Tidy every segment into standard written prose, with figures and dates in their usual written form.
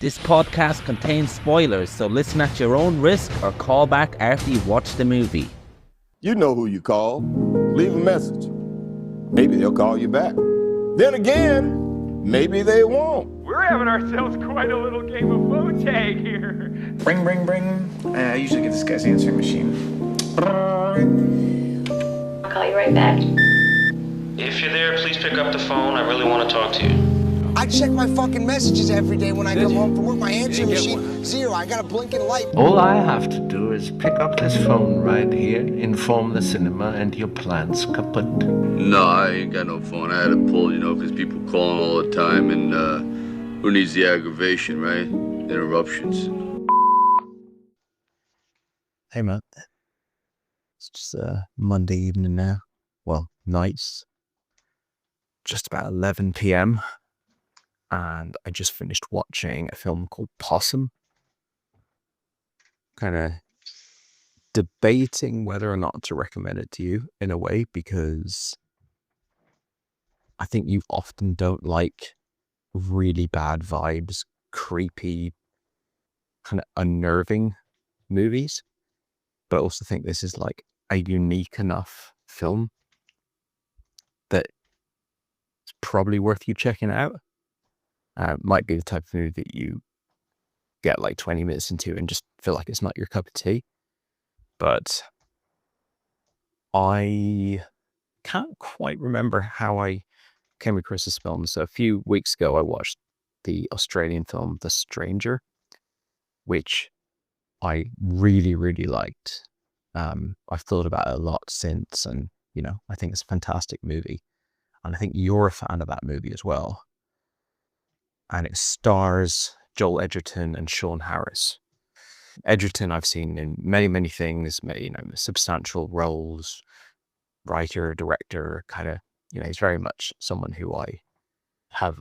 This podcast contains spoilers, so listen at your own risk or call back after you've watched the movie. You know who you call. Leave a message. Maybe they'll call you back. Then again, maybe they won't. We're having ourselves quite a little game of phone tag here. Ring, ring, ring. I usually get this guy's answering machine. I'll call you right back. If you're there, please pick up the phone. I really want to talk to you. I check my fucking messages every day when I come home from work. My answering machine, zero. I got a blinking light. All I have to do is pick up this phone right here, inform the cinema, and your plan's kaput. No, I ain't got no phone. I had to pull, because people calling all the time, and who needs the aggravation, right? Interruptions. Hey, man. It's just Monday evening now. Well, nights. Just about 11 p.m. And I just finished watching a film called Possum. Kind of debating whether or not to recommend it to you in a way, because I think you often don't like really bad vibes, creepy, kind of unnerving movies. But I also think this is like a unique enough film that it's probably worth you checking out. Might be the type of movie that you get like 20 minutes into and just feel like it's not your cup of tea. But I can't quite remember how I came across this film. So a few weeks ago, I watched the Australian film, The Stranger, which I really, really liked. I've thought about it a lot since, and, I think it's a fantastic movie. And I think you're a fan of that movie as well. And it stars Joel Edgerton and Sean Harris. Edgerton I've seen in many, many things, substantial roles, writer, director, kind of, he's very much someone who I have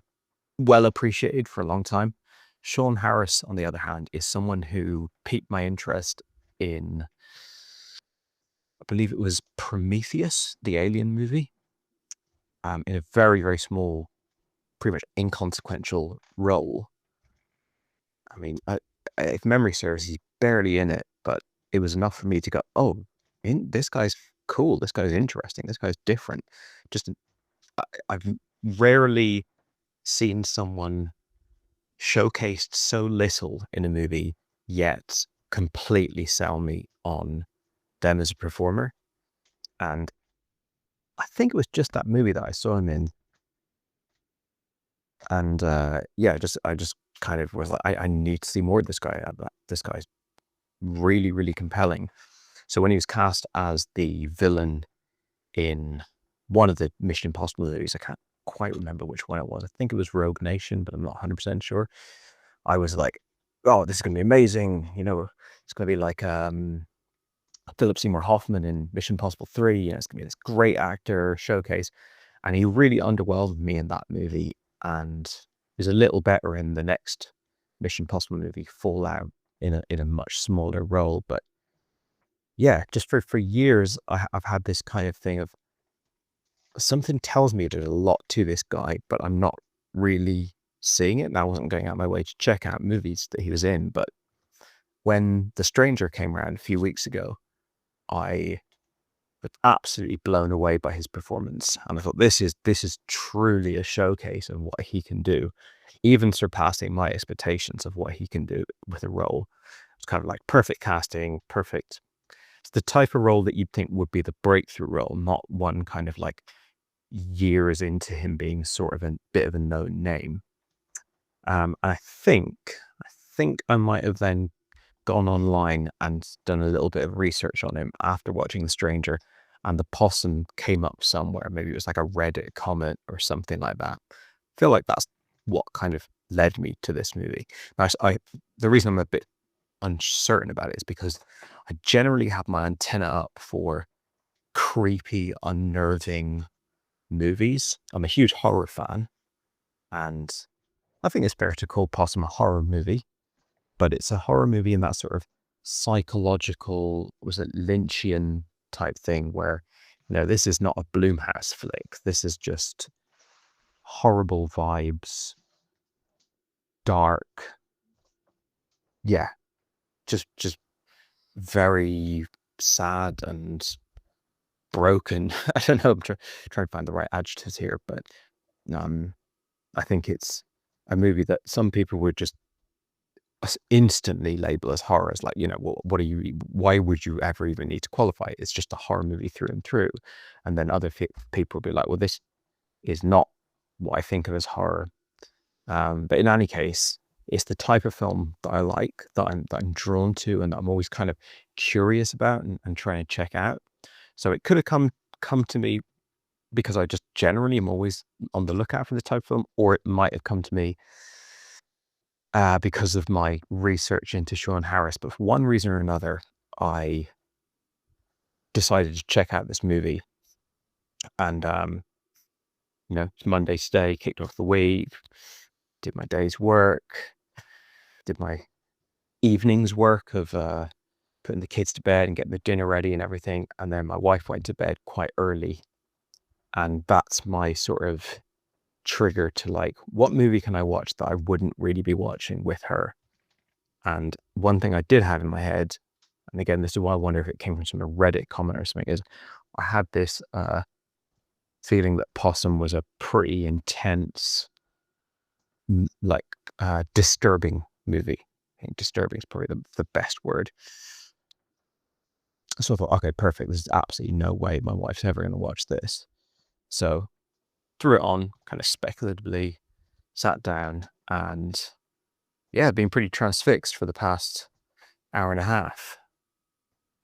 well appreciated for a long time. Sean Harris, on the other hand, is someone who piqued my interest in, I believe it was Prometheus, the Alien movie, in a very, very small, pretty much inconsequential role. I mean, if memory serves, he's barely in it, but it was enough for me to go, this guy's cool, this guy's interesting, this guy's different. I've rarely seen someone showcased so little in a movie, yet completely sell me on them as a performer. And I think it was just that movie that I saw him in. And I just kind of was like, I need to see more of this guy. This guy's really, really compelling. So when he was cast as the villain in one of the Mission Impossible movies, I can't quite remember which one it was. I think it was Rogue Nation, but I'm not 100% sure. I was like, oh, this is going to be amazing. It's going to be like Philip Seymour Hoffman in Mission Impossible 3. It's going to be this great actor showcase. And he really underwhelmed me in that movie. And is a little better in the next Mission Impossible movie, Fallout, in a much smaller role. But yeah, just for years, I've had this kind of thing of something tells me there's a lot to this guy, but I'm not really seeing it. And I wasn't going out my way to check out movies that he was in. But when The Stranger came around a few weeks ago, I was absolutely blown away by his performance. And I thought, this is truly a showcase of what he can do, even surpassing my expectations of what he can do with a role. It's kind of like perfect casting, perfect. It's the type of role that you'd think would be the breakthrough role, not one kind of like years into him being sort of a bit of a known name. I think I might have then gone online and done a little bit of research on him after watching The Stranger, and the Possum came up somewhere. Maybe it was like a Reddit comment or something like that. I feel like that's what kind of led me to this movie. Now, the reason I'm a bit uncertain about it is because I generally have my antenna up for creepy, unnerving movies. I'm a huge horror fan, and I think it's fair to call Possum a horror movie, but it's a horror movie in that sort of psychological, was it Lynchian type thing where, this is not a Blumhouse flick. This is just horrible vibes, dark, yeah, just very sad and broken. I don't know. I'm trying to find the right adjectives here, but I think it's a movie that some people would just instantly label as horror. As like, what are you? Why would you ever even need to qualify it? It's just a horror movie through and through. And then other people will be like, well, this is not what I think of as horror. But in any case, it's the type of film that I like, that I'm drawn to, and that I'm always kind of curious about and trying to check out. So it could have come to me because I just generally am always on the lookout for this type of film, or it might have come to me because of my research into Sean Harris. But for one reason or another, I decided to check out this movie. And, it's Monday's day, kicked off the week, did my day's work, did my evening's work of putting the kids to bed and getting the dinner ready and everything. And then my wife went to bed quite early. And that's my sort of trigger to like, what movie can I watch that I wouldn't really be watching with her? And one thing I did have in my head, and again, this is why I wonder if it came from some Reddit comment or something, is I had this feeling that Possum was a pretty intense, disturbing movie. I think disturbing is probably the best word. So I thought, okay, perfect. There's absolutely no way my wife's ever going to watch this. So threw it on, kind of speculatively, sat down, and been pretty transfixed for the past hour and a half.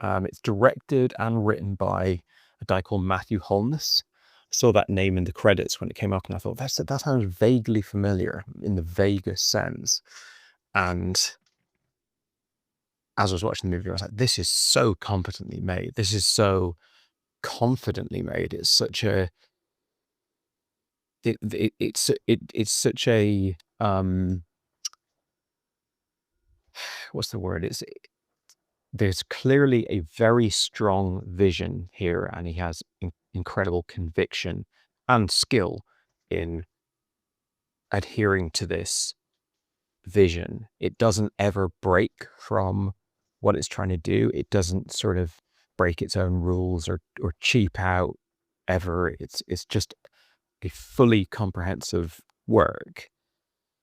It's directed and written by a guy called Matthew Holness. I saw that name in the credits when it came up, and I thought, that sounds vaguely familiar in the vaguest sense. And as I was watching the movie, I was like, this is so competently made. This is so confidently made. It's such a it's such a what's the word? There's clearly a very strong vision here, and he has incredible conviction and skill in adhering to this vision. It doesn't ever break from what it's trying to do. It doesn't sort of break its own rules or cheap out ever. It's just a fully comprehensive work.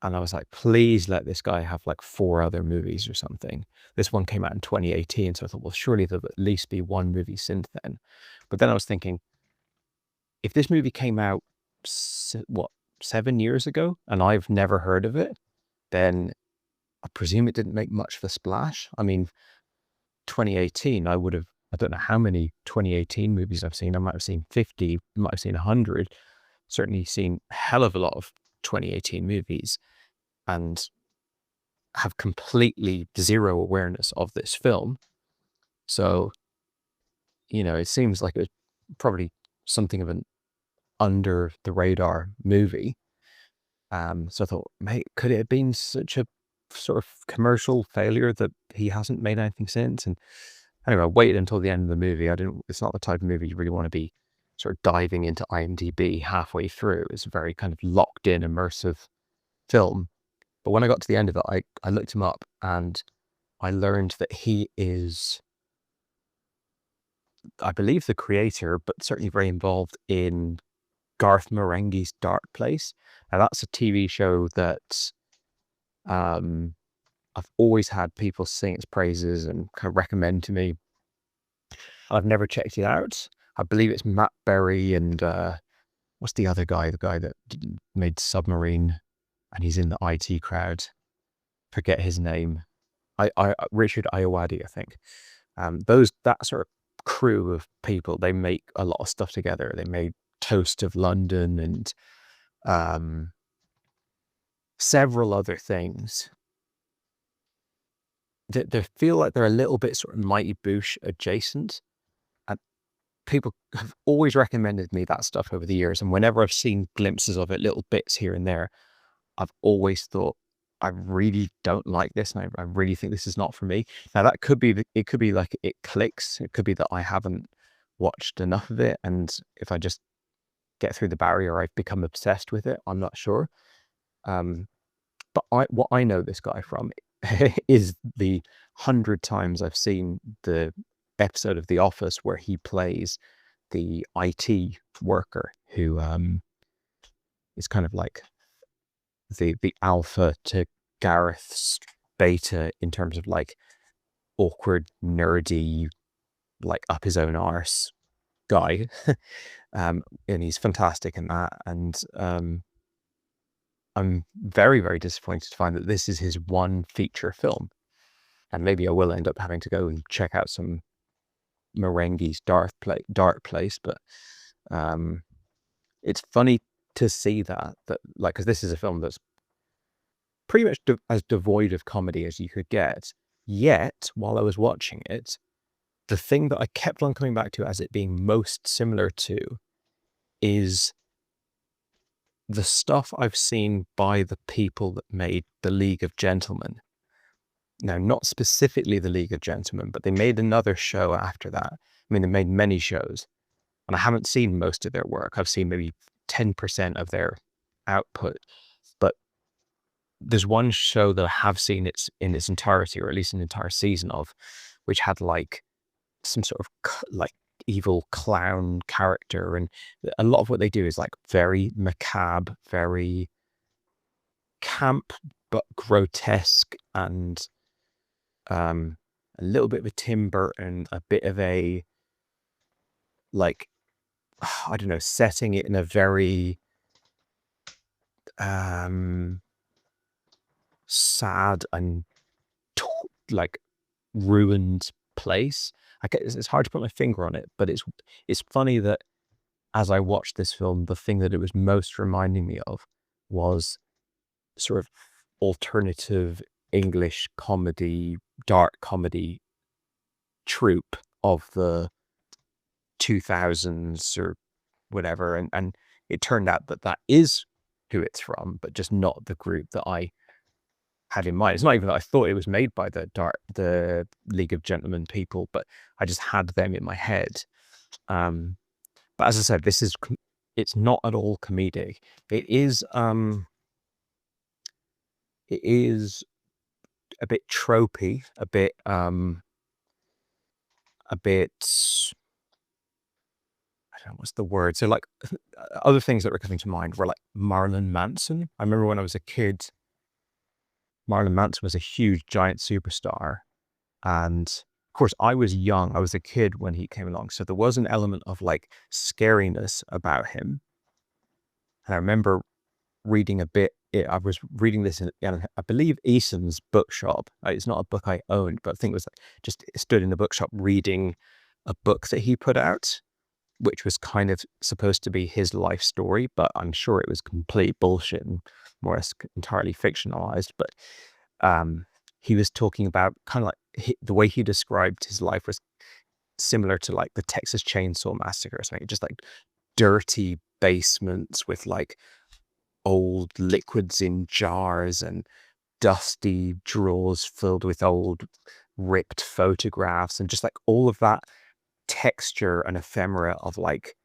And I was like, please let this guy have like 4 other movies or something. This one came out in 2018. So I thought, well, surely there'll at least be one movie since then. But then I was thinking, if this movie came out, 7 years ago, and I've never heard of it, then I presume it didn't make much of a splash. I mean, 2018, I don't know how many 2018 movies I've seen. I might have seen 50, might have seen 100, certainly seen a hell of a lot of 2018 movies, and have completely zero awareness of this film. So, it seems like it's probably something of an under the radar movie. So I thought, mate, could it have been such a sort of commercial failure that he hasn't made anything since? And anyway, I waited until the end of the movie. It's not the type of movie you really want to be sort of diving into IMDb halfway through. It's a very kind of locked in, immersive film. But when I got to the end of it, I looked him up, and I learned that he is, I believe, the creator, but certainly very involved in Garth Marenghi's Dark Place. Now that's a TV show that I've always had people sing its praises and kind of recommend to me. I've never checked it out. I believe it's Matt Berry and what's the other guy? The guy that made Submarine, and he's in the IT crowd. Forget his name. Richard Ayoade, I think. That sort of crew of people, they make a lot of stuff together. They made Toast of London and several other things. They feel like they're a little bit sort of Mighty Boosh adjacent, and people have always recommended me that stuff over the years. And whenever I've seen glimpses of it, little bits here and there, I've always thought, I really don't like this, and I really think this is not for me. Now that could be it could be like it clicks. It could be that I haven't watched enough of it, and if I just get through the barrier, I've become obsessed with it. I'm not sure. But but what I know this guy from is the 100 times I've seen the episode of The Office where he plays the IT worker who is kind of like the alpha to Gareth's beta in terms of like awkward, nerdy, like up his own arse guy. And he's fantastic in that. And I'm very, very disappointed to find that this is his one feature film. And maybe I will end up having to go and check out some Marenghi's Dark Place, but it's funny to see that like, because this is a film that's pretty much as devoid of comedy as you could get. Yet, while I was watching it, the thing that I kept on coming back to as it being most similar to is the stuff I've seen by the people that made The League of Gentlemen. Now, not specifically The League of Gentlemen, but they made another show after that. I mean, they made many shows, and I haven't seen most of their work. I've seen maybe 10% of their output, but there's one show that I have seen in its entirety, or at least an entire season of, which had like some sort of like evil clown character, and a lot of what they do is like very macabre, very camp, but grotesque, and a little bit of a Tim Burton, a bit of a like, I don't know, setting it in a very sad and like ruined place. It's hard to put my finger on it, but it's funny that as I watched this film, the thing that it was most reminding me of was sort of alternative English comedy, dark comedy troupe of the 2000s or whatever, and it turned out that is who it's from, but just not the group that I had in mind. It's not even that I thought it was made by the League of Gentlemen people, but I just had them in my head. But as I said, it's not at all comedic. It is a bit tropey, a bit I don't know what's the word. So like other things that were coming to mind were like Marilyn Manson. I remember when I was a kid, Marilyn Manson was a huge, giant superstar. And of course, I was young. I was a kid when he came along. So there was an element of like scariness about him. And I remember reading a bit. I was reading this in I believe, Eason's bookshop. It's not a book I owned, but I think it was like just stood in the bookshop reading a book that he put out, which was kind of supposed to be his life story, but I'm sure it was complete bullshit and more or less entirely fictionalized. But he was talking about kind of like the way he described his life was similar to like the Texas Chainsaw Massacre or something, just like dirty basements with like old liquids in jars and dusty drawers filled with old ripped photographs, and just like all of that texture and ephemera of like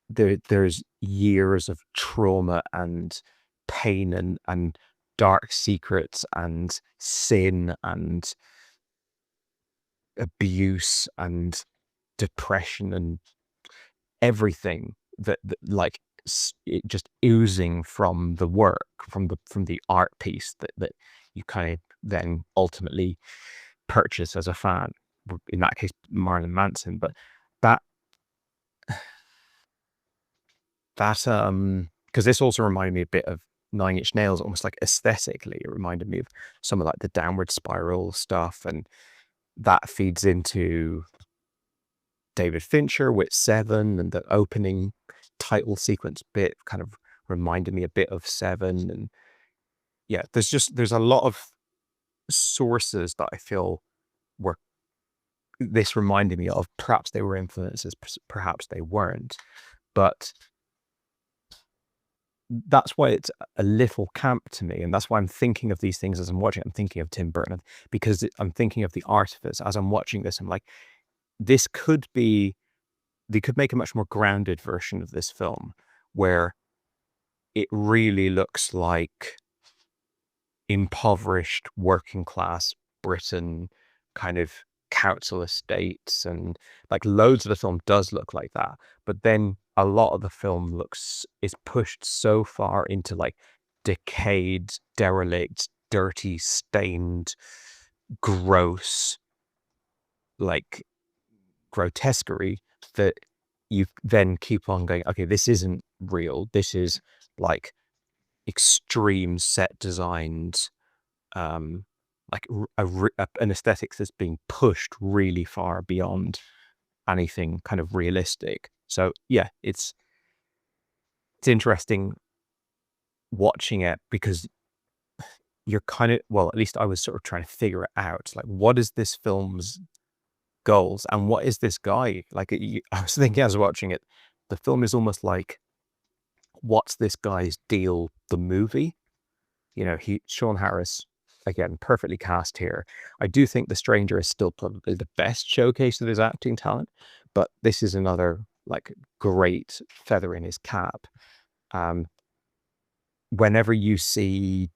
there's years of trauma and pain and dark secrets and sin and abuse and depression and everything that like it just oozing from the work, from the art piece that you kind of then ultimately purchase as a fan, in that case Marilyn Manson. But that because this also reminded me a bit of Nine Inch Nails, almost like aesthetically it reminded me of some of like the Downward Spiral stuff, and that feeds into David Fincher with Seven, and the opening title sequence bit kind of reminded me a bit of Seven. And yeah, there's a lot of sources that I feel were this reminded me of. Perhaps they were influences, perhaps they weren't, but that's why it's a little camp to me, and that's why I'm thinking of these things as I'm watching. I'm thinking of Tim Burton because I'm thinking of the artifice as I'm watching this. I'm like, they could make a much more grounded version of this film where it really looks like impoverished working class Britain kind of council estates, and like loads of the film does look like that. But then a lot of the film is pushed so far into like decayed, derelict, dirty, stained, gross, like grotesquerie, that you then keep on going, okay, this isn't real. This is like extreme set designs, like an aesthetics that's being pushed really far beyond anything kind of realistic. So yeah, it's interesting watching it, because you're kind of, well, at least I was sort of trying to figure it out. Like, what is this film's goals, and what is this guy like? I was thinking as I was watching it, the film is almost like, what's this guy's deal? The movie, Sean Harris, again, perfectly cast here. I do think The Stranger is still probably the best showcase of his acting talent, but this is another like great feather in his cap. Whenever you see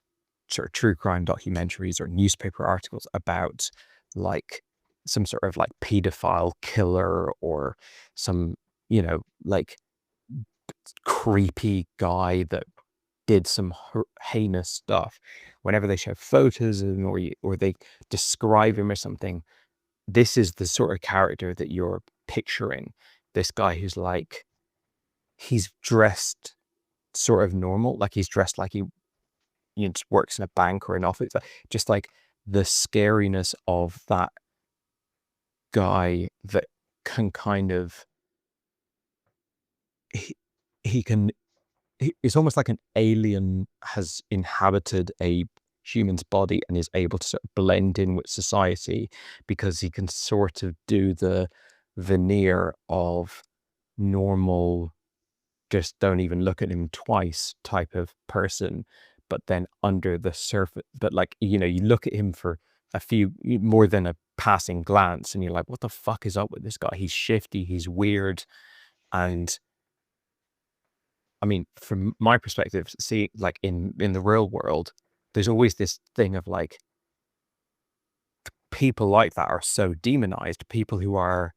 sort of true crime documentaries or newspaper articles about like some sort of like pedophile killer or some, like creepy guy that did some heinous stuff, whenever they show photos of him or they describe him or something, this is the sort of character that you're picturing. This guy who's like, he's dressed sort of normal, like he's dressed like he just works in a bank or an office, just like the scariness of that guy that can kind of, it's almost like an alien has inhabited a human's body and is able to sort of blend in with society, because he can sort of do the veneer of normal, just don't even look at him twice type of person. But then under the surface, but like, you look at him for a few, more than a passing glance, and you're like, what the fuck is up with this guy? He's shifty, he's weird. And I mean, from my perspective, see, like in the real world, there's always this thing of like, people like that are so demonized. People who are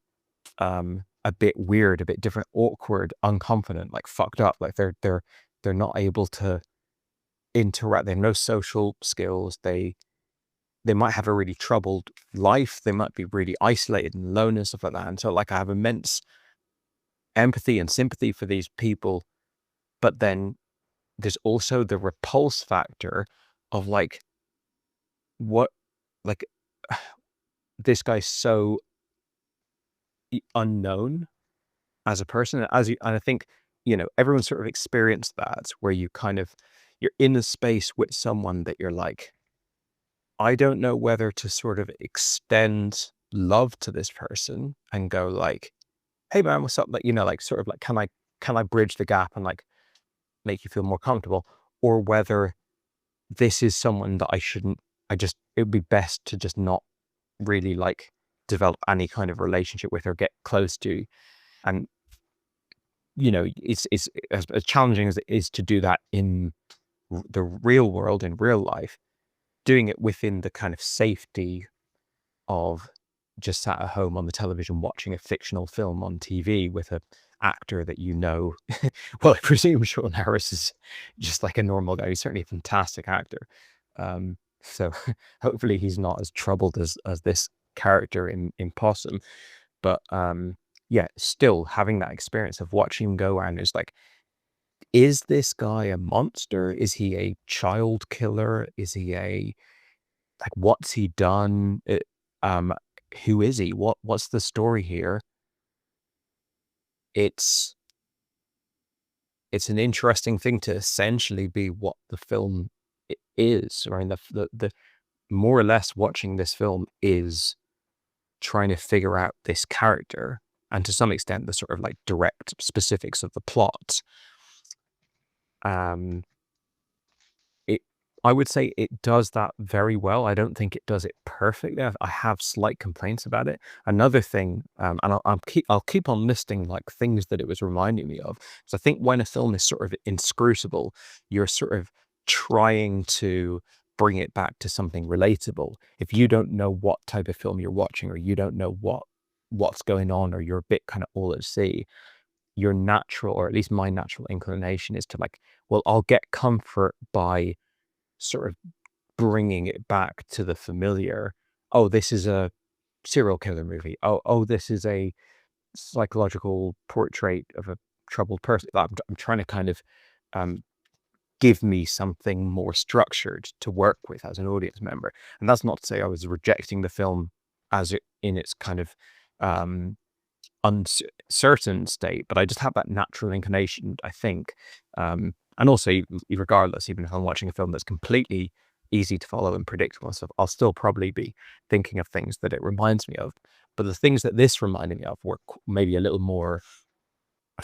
a bit weird, a bit different, awkward, unconfident, like fucked up, like they're not able to interact. They have no social skills. They might have a really troubled life. They might be really isolated and lonely and stuff like that. And so like, I have immense empathy and sympathy for these people. But then there's also the repulse factor of like, what, like, this guy's so unknown as a person, and I think, everyone sort of experienced that, where you kind of, you're in a space with someone that you're like, I don't know whether to sort of extend love to this person and go like, hey man, what's up? Like, like sort of like, can I bridge the gap and like make you feel more comfortable, or whether this is someone that it would be best to just not really like develop any kind of relationship with or get close to. And it's as challenging as it is to do that in the real world, in real life, doing it within the kind of safety of just sat at home on the television watching a fictional film on TV with a actor that well, I presume Sean Harris is just like a normal guy. He's certainly a fantastic actor. So hopefully he's not as troubled as this character in Possum. But yeah, still having that experience of watching him go around is like, is this guy a monster? Is he a child killer? Is he like, what's he done? Who is he? What's the story here? It's an interesting thing to essentially be what the film is. I mean, the more or less watching this film is trying to figure out this character, and to some extent the sort of like direct specifics of the plot. I would say it does that very well. I don't think it does it perfectly. I have slight complaints about it. Another thing, and I'll keep on listing like things that it was reminding me of. So I think when a film is sort of inscrutable, you're sort of trying to bring it back to something relatable. If you don't know what type of film you're watching, or you don't know what's going on, or you're a bit kind of all at sea, your natural, or at least my natural inclination is to like, well, I'll get comfort by sort of bringing it back to the familiar. Oh, this is a serial killer movie. Oh, this is a psychological portrait of a troubled person. I'm trying to kind of give me something more structured to work with as an audience member. And that's not to say I was rejecting the film as it in its kind of uncertain state, but I just have that natural inclination, I think. And also, regardless, even if I'm watching a film that's completely easy to follow and predictable and stuff, I'll still probably be thinking of things that it reminds me of. But the things that this reminded me of were maybe a little more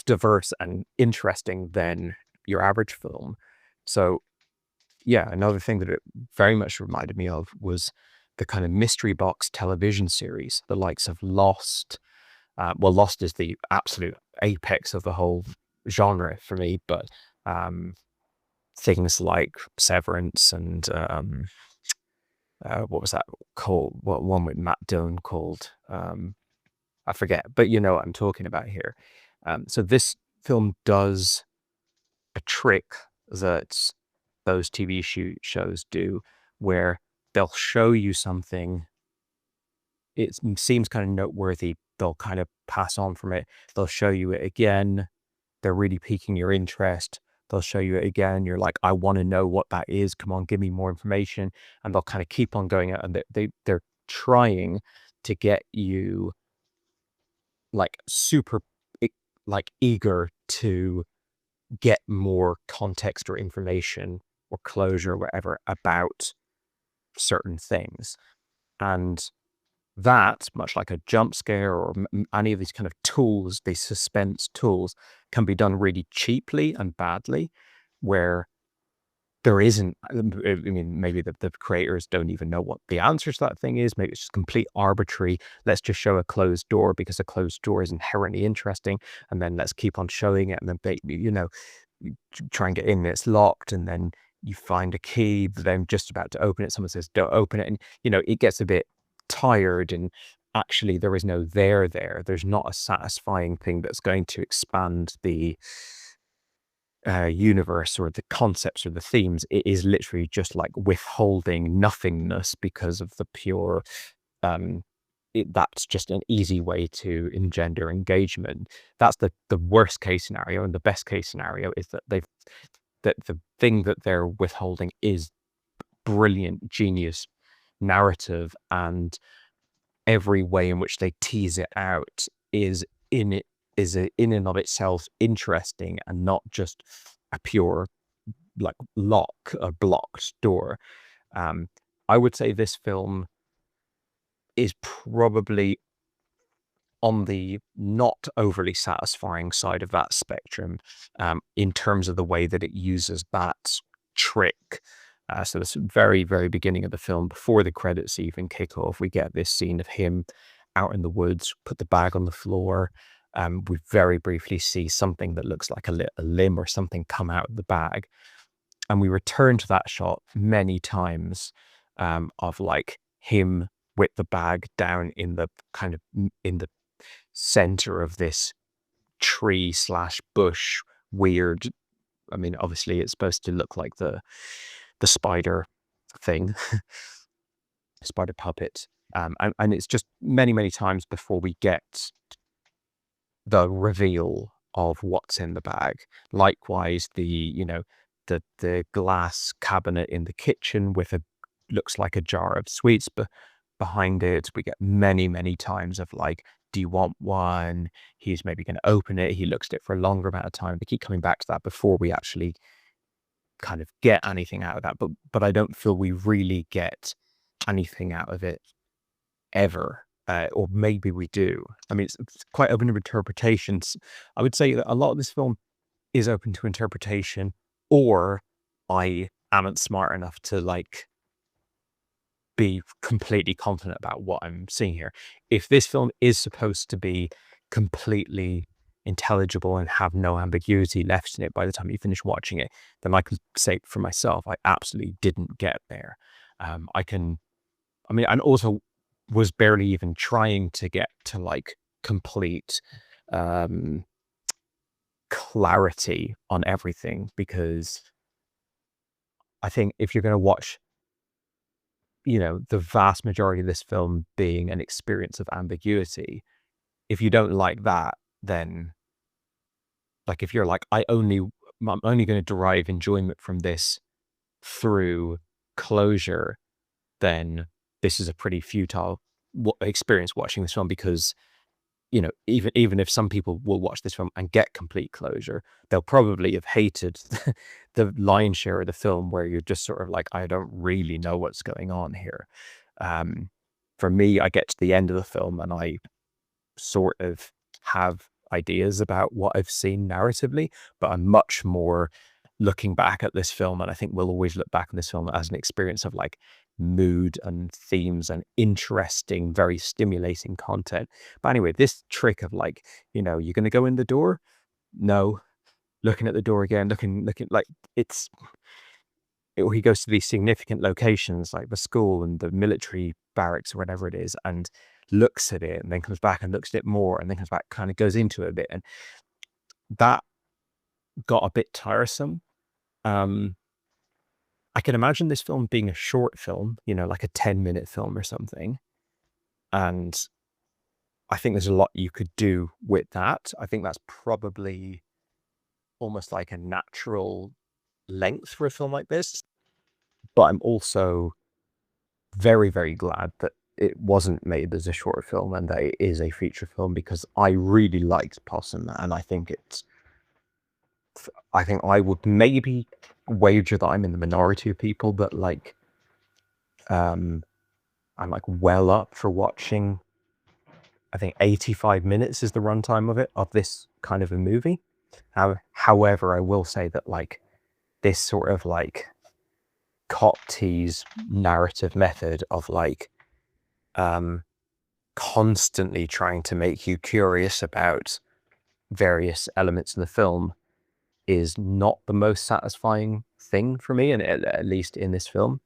diverse and interesting than your average film. So yeah, another thing that it very much reminded me of was the kind of mystery box television series, the likes of Lost. Well, Lost is the absolute apex of the whole genre for me, but things like Severance and what was that called? What one with Matt Dillon called? I forget, but you know what I'm talking about here. So this film does a trick that those TV shows do, where they'll show you something. It seems kind of noteworthy. They'll kind of pass on from it. They'll show you it again. They're really piquing your interest. They'll show you it again. You're like, I want to know what that is. Come on, give me more information. And they'll kind of keep on going. And they're trying to get you like super like eager to get more context or information or closure or whatever about certain things. And that, much like a jump scare or any of these kind of tools, these suspense tools, can be done really cheaply and badly, where there isn't, I mean, maybe the creators don't even know what the answer to that thing is. Maybe it's just complete arbitrary. Let's just show a closed door because a closed door is inherently interesting. And then let's keep on showing it. And then, you know, you try and get in, it's locked. And then you find a key, but then just about to open it, someone says, don't open it. And, you know, it gets a bit tired, and actually there is no there. There's not a satisfying thing that's going to expand the universe or the concepts or the themes. It is literally just like withholding nothingness because of the pure that's just an easy way to engender engagement. That's the worst case scenario. And the best case scenario is that that the thing that they're withholding is brilliant, genius narrative, and every way in which they tease it out is in and of itself interesting, and not just a pure like a blocked door. I would say this film is probably on the not overly satisfying side of that spectrum, in terms of the way that it uses that trick. So this very, very beginning of the film, before the credits even kick off, we get this scene of him out in the woods, put the bag on the floor. We very briefly see something that looks like a limb or something come out of the bag. And we return to that shot many times, of like him with the bag down in the kind of in the center of this tree / bush weird. I mean, obviously it's supposed to look like the spider thing, spider puppet. And it's just many, many times before we get the reveal of what's in the bag. Likewise, the glass cabinet in the kitchen with looks like a jar of sweets, but behind it, we get many, many times of like, do you want one? He's maybe going to open it. He looks at it for a longer amount of time. They keep coming back to that before we actually kind of get anything out of that. But I don't feel we really get anything out of it ever. Or maybe we do. I mean, it's quite open to interpretations. I would say that a lot of this film is open to interpretation, or I amn't smart enough to like be completely confident about what I'm seeing here. If this film is supposed to be completely intelligible and have no ambiguity left in it by the time you finish watching it, then I can say for myself, I absolutely didn't get there. And also was barely even trying to get to like complete clarity on everything, because I think if you're going to watch, the vast majority of this film being an experience of ambiguity, if you don't like that, then like if you're like, I'm only going to derive enjoyment from this through closure, then this is a pretty futile experience watching this film, because even if some people will watch this film and get complete closure, they'll probably have hated the lion's share of the film, where you're just sort of like, I don't really know what's going on here. For me, I get to the end of the film and I sort of have ideas about what I've seen narratively, but I'm much more looking back at this film, and I think we'll always look back on this film as an experience of like mood and themes and interesting, very stimulating content. But anyway, this trick of like, you're going to go in the door, no, looking at the door again, looking like he goes to these significant locations like the school and the military barracks or whatever it is, and looks at it and then comes back and looks at it more and then comes back, kind of goes into it a bit, and that got a bit tiresome. I can imagine this film being a short film, like a 10-minute film or something. And I think there's a lot you could do with that. I think that's probably almost like a natural length for a film like this. But I'm also very, very glad that it wasn't made as a short film and that it is a feature film, because I really liked Possum, and I think I would maybe wager that I'm in the minority of people, but like I'm like well up for watching. I think 85 minutes is the runtime of this kind of a movie. However, I will say that like this sort of like cop tease narrative method of like constantly trying to make you curious about various elements of the film is not the most satisfying thing for me, and at least in this film.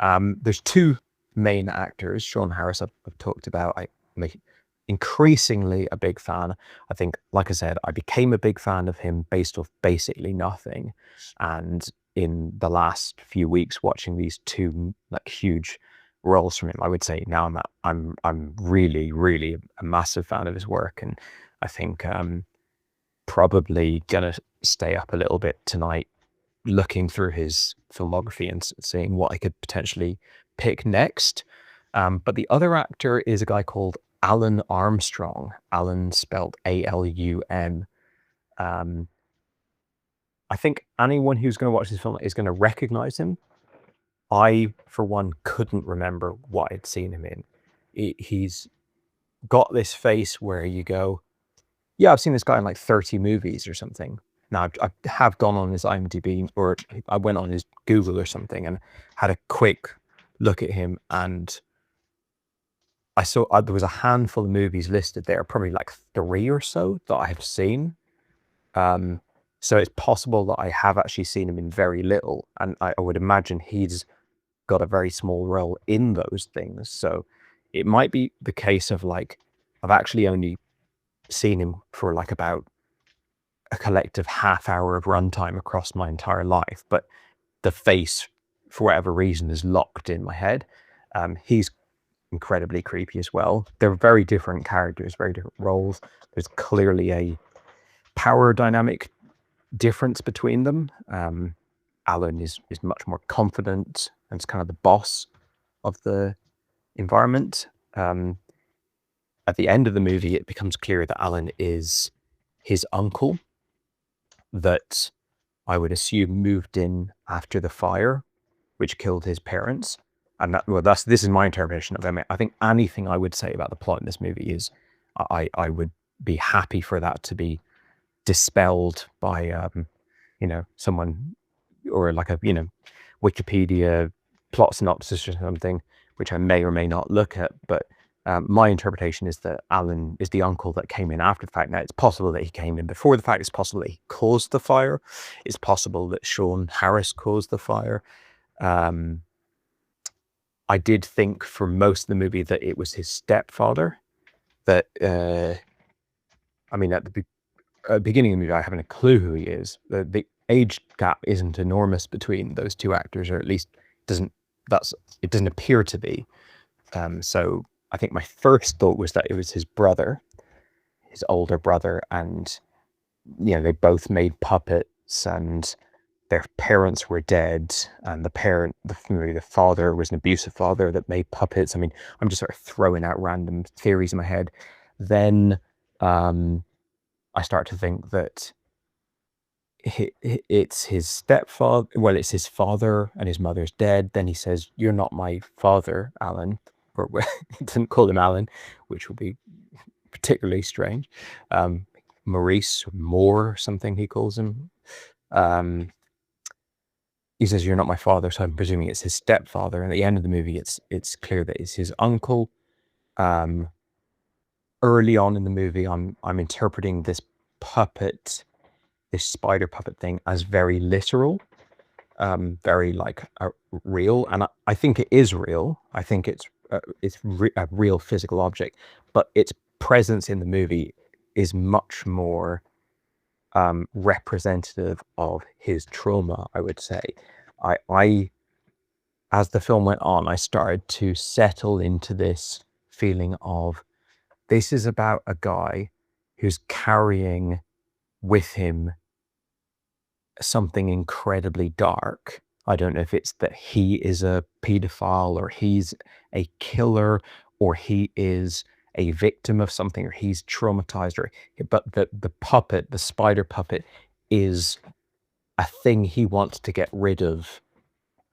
There's two main actors. Sean Harris I've talked about. I'm increasingly a big fan. I think, like I said, I became a big fan of him based off basically nothing, and in the last few weeks watching these two like huge roles from him, I would say now I'm really, really a massive fan of his work, and I think probably gonna stay up a little bit tonight looking through his filmography and seeing what I could potentially pick next. But the other actor is a guy called Alan Armstrong. Alan spelled A-L-U-N. I think anyone who's going to watch this film is going to recognize him. I, for one, couldn't remember what I'd seen him in. He's got this face where you go, yeah, I've seen this guy in like 30 movies or something. Now, I have gone on his IMDb, or I went on his Google or something and had a quick look at him, and I saw there was a handful of movies listed there, probably like 3 or so that I have seen. So it's possible that I have actually seen him in very little, and I would imagine he's got a very small role in those things. So it might be the case of like, I've actually only seen him for like about a collective half hour of runtime across my entire life, but the face, for whatever reason, is locked in my head. He's incredibly creepy as well. They're very different characters, very different roles. There's clearly a power dynamic difference between them. Alan is much more confident and is kind of the boss of the environment. At the end of the movie, it becomes clear that Alan is his uncle that I would assume moved in after the fire, which killed his parents. And this is my interpretation of it. I think anything I would say about the plot in this movie is I would be happy for that to be dispelled by someone, or like a Wikipedia plot synopsis or something, which I may or may not look at. But My interpretation is that Alan is the uncle that came in after the fact. Now, it's possible that he came in before the fact. It's possible that he caused the fire. It's possible that Sean Harris caused the fire. I did think for most of the movie that it was his stepfather. That, I mean, at the beginning of the movie, I haven't a clue who he is. The age gap isn't enormous between those two actors, or at least it doesn't appear to be. So I think my first thought was that it was his brother, his older brother, and they both made puppets, and their parents were dead, and the father was an abusive father that made puppets. I mean, I'm just sort of throwing out random theories in my head. Then I start to think that it's his stepfather. Well, it's his father, and his mother's dead. Then he says, "You're not my father, Alan." Or he doesn't call him Alan, which would be particularly strange. Maurice Moore, something he calls him. He says, "You're not my father," so I'm presuming it's his stepfather. And at the end of the movie, it's clear that it's his uncle. Early on in the movie, I'm interpreting this puppet, this spider puppet thing, as very literal, very like real, and I think it is real. I think it's a real physical object, but its presence in the movie is much more representative of his trauma, I would say. I as the film went on, I started to settle into this feeling of, this is about a guy who's carrying with him something incredibly dark. I don't know if it's that he is a pedophile, or he's a killer, or he is a victim of something, or he's traumatized, but the puppet, the spider puppet, is a thing he wants to get rid of.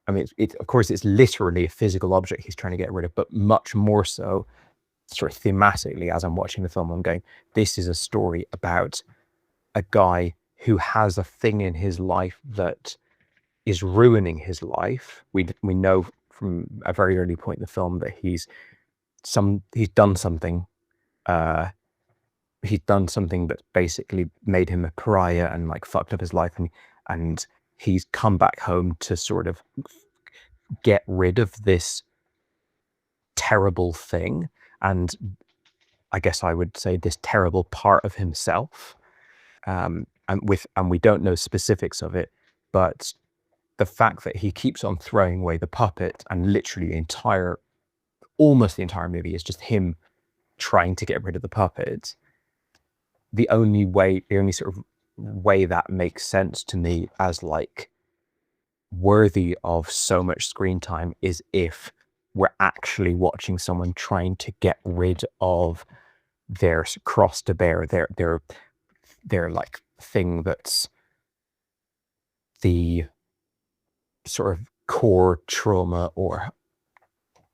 I mean, of course, it's literally a physical object he's trying to get rid of, but much more so, sort of thematically, as I'm watching the film, I'm going, this is a story about a guy who has a thing in his life that is ruining his life. We know from a very early point in the film that he's done something. He's done something that basically made him a pariah and like fucked up his life, and he's come back home to sort of get rid of this terrible thing, and I guess I would say this terrible part of himself. And we don't know specifics of it, but the fact that he keeps on throwing away the puppet, and literally almost the entire movie is just him trying to get rid of the puppet. The only sort of way that makes sense to me as like worthy of so much screen time is if we're actually watching someone trying to get rid of their cross to bear, their like thing that's the sort of core trauma or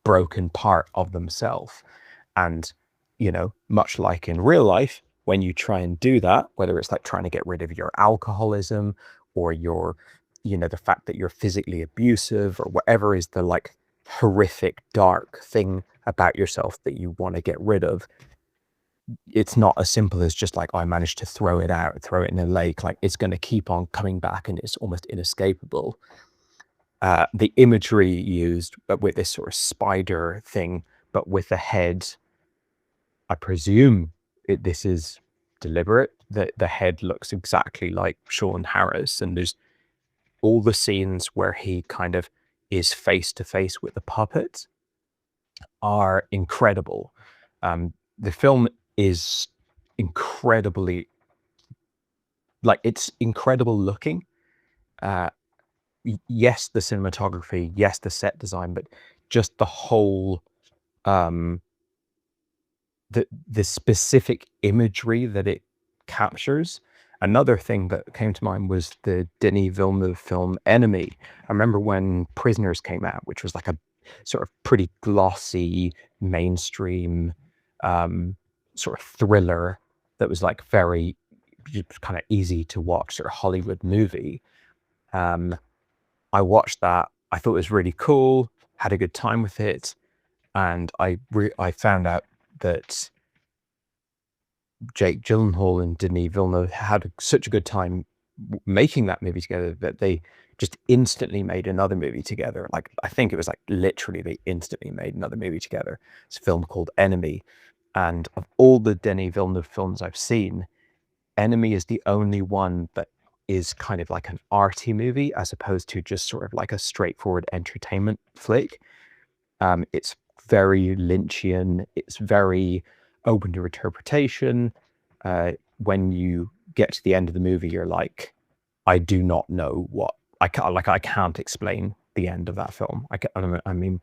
broken part of themselves. And much like in real life, when you try and do that, whether it's like trying to get rid of your alcoholism, or your the fact that you're physically abusive, or whatever is the like horrific dark thing about yourself that you want to get rid of, it's not as simple as just like, I managed to throw it in a lake. Like, it's going to keep on coming back, and it's almost inescapable. The imagery used with this sort of spider thing, but with the head, I presume this is deliberate, that the head looks exactly like Sean Harris, and there's all the scenes where he kind of is face to face with the puppet are incredible. The film is incredibly, like, it's incredible looking. Yes, the cinematography, yes, the set design, but just the whole, the specific imagery that it captures. Another thing that came to mind was the Denis Villeneuve film Enemy. I remember when Prisoners came out, which was like a sort of pretty glossy, mainstream sort of thriller that was like very kind of easy to watch, sort of Hollywood movie. I watched that. I thought it was really cool, had a good time with it. and I found out that Jake Gyllenhaal and Denis Villeneuve had such a good time making that movie together that they just instantly made another movie together. Like, I think it was like literally they instantly made another movie together. It's a film called Enemy. And of all the Denis Villeneuve films I've seen, Enemy is the only one that is kind of like an arty movie as opposed to just sort of like a straightforward entertainment flick. It's very Lynchian. It's very open to interpretation. When you get to the end of the movie, you're like, I do not know what I can't explain the end of that film. I mean,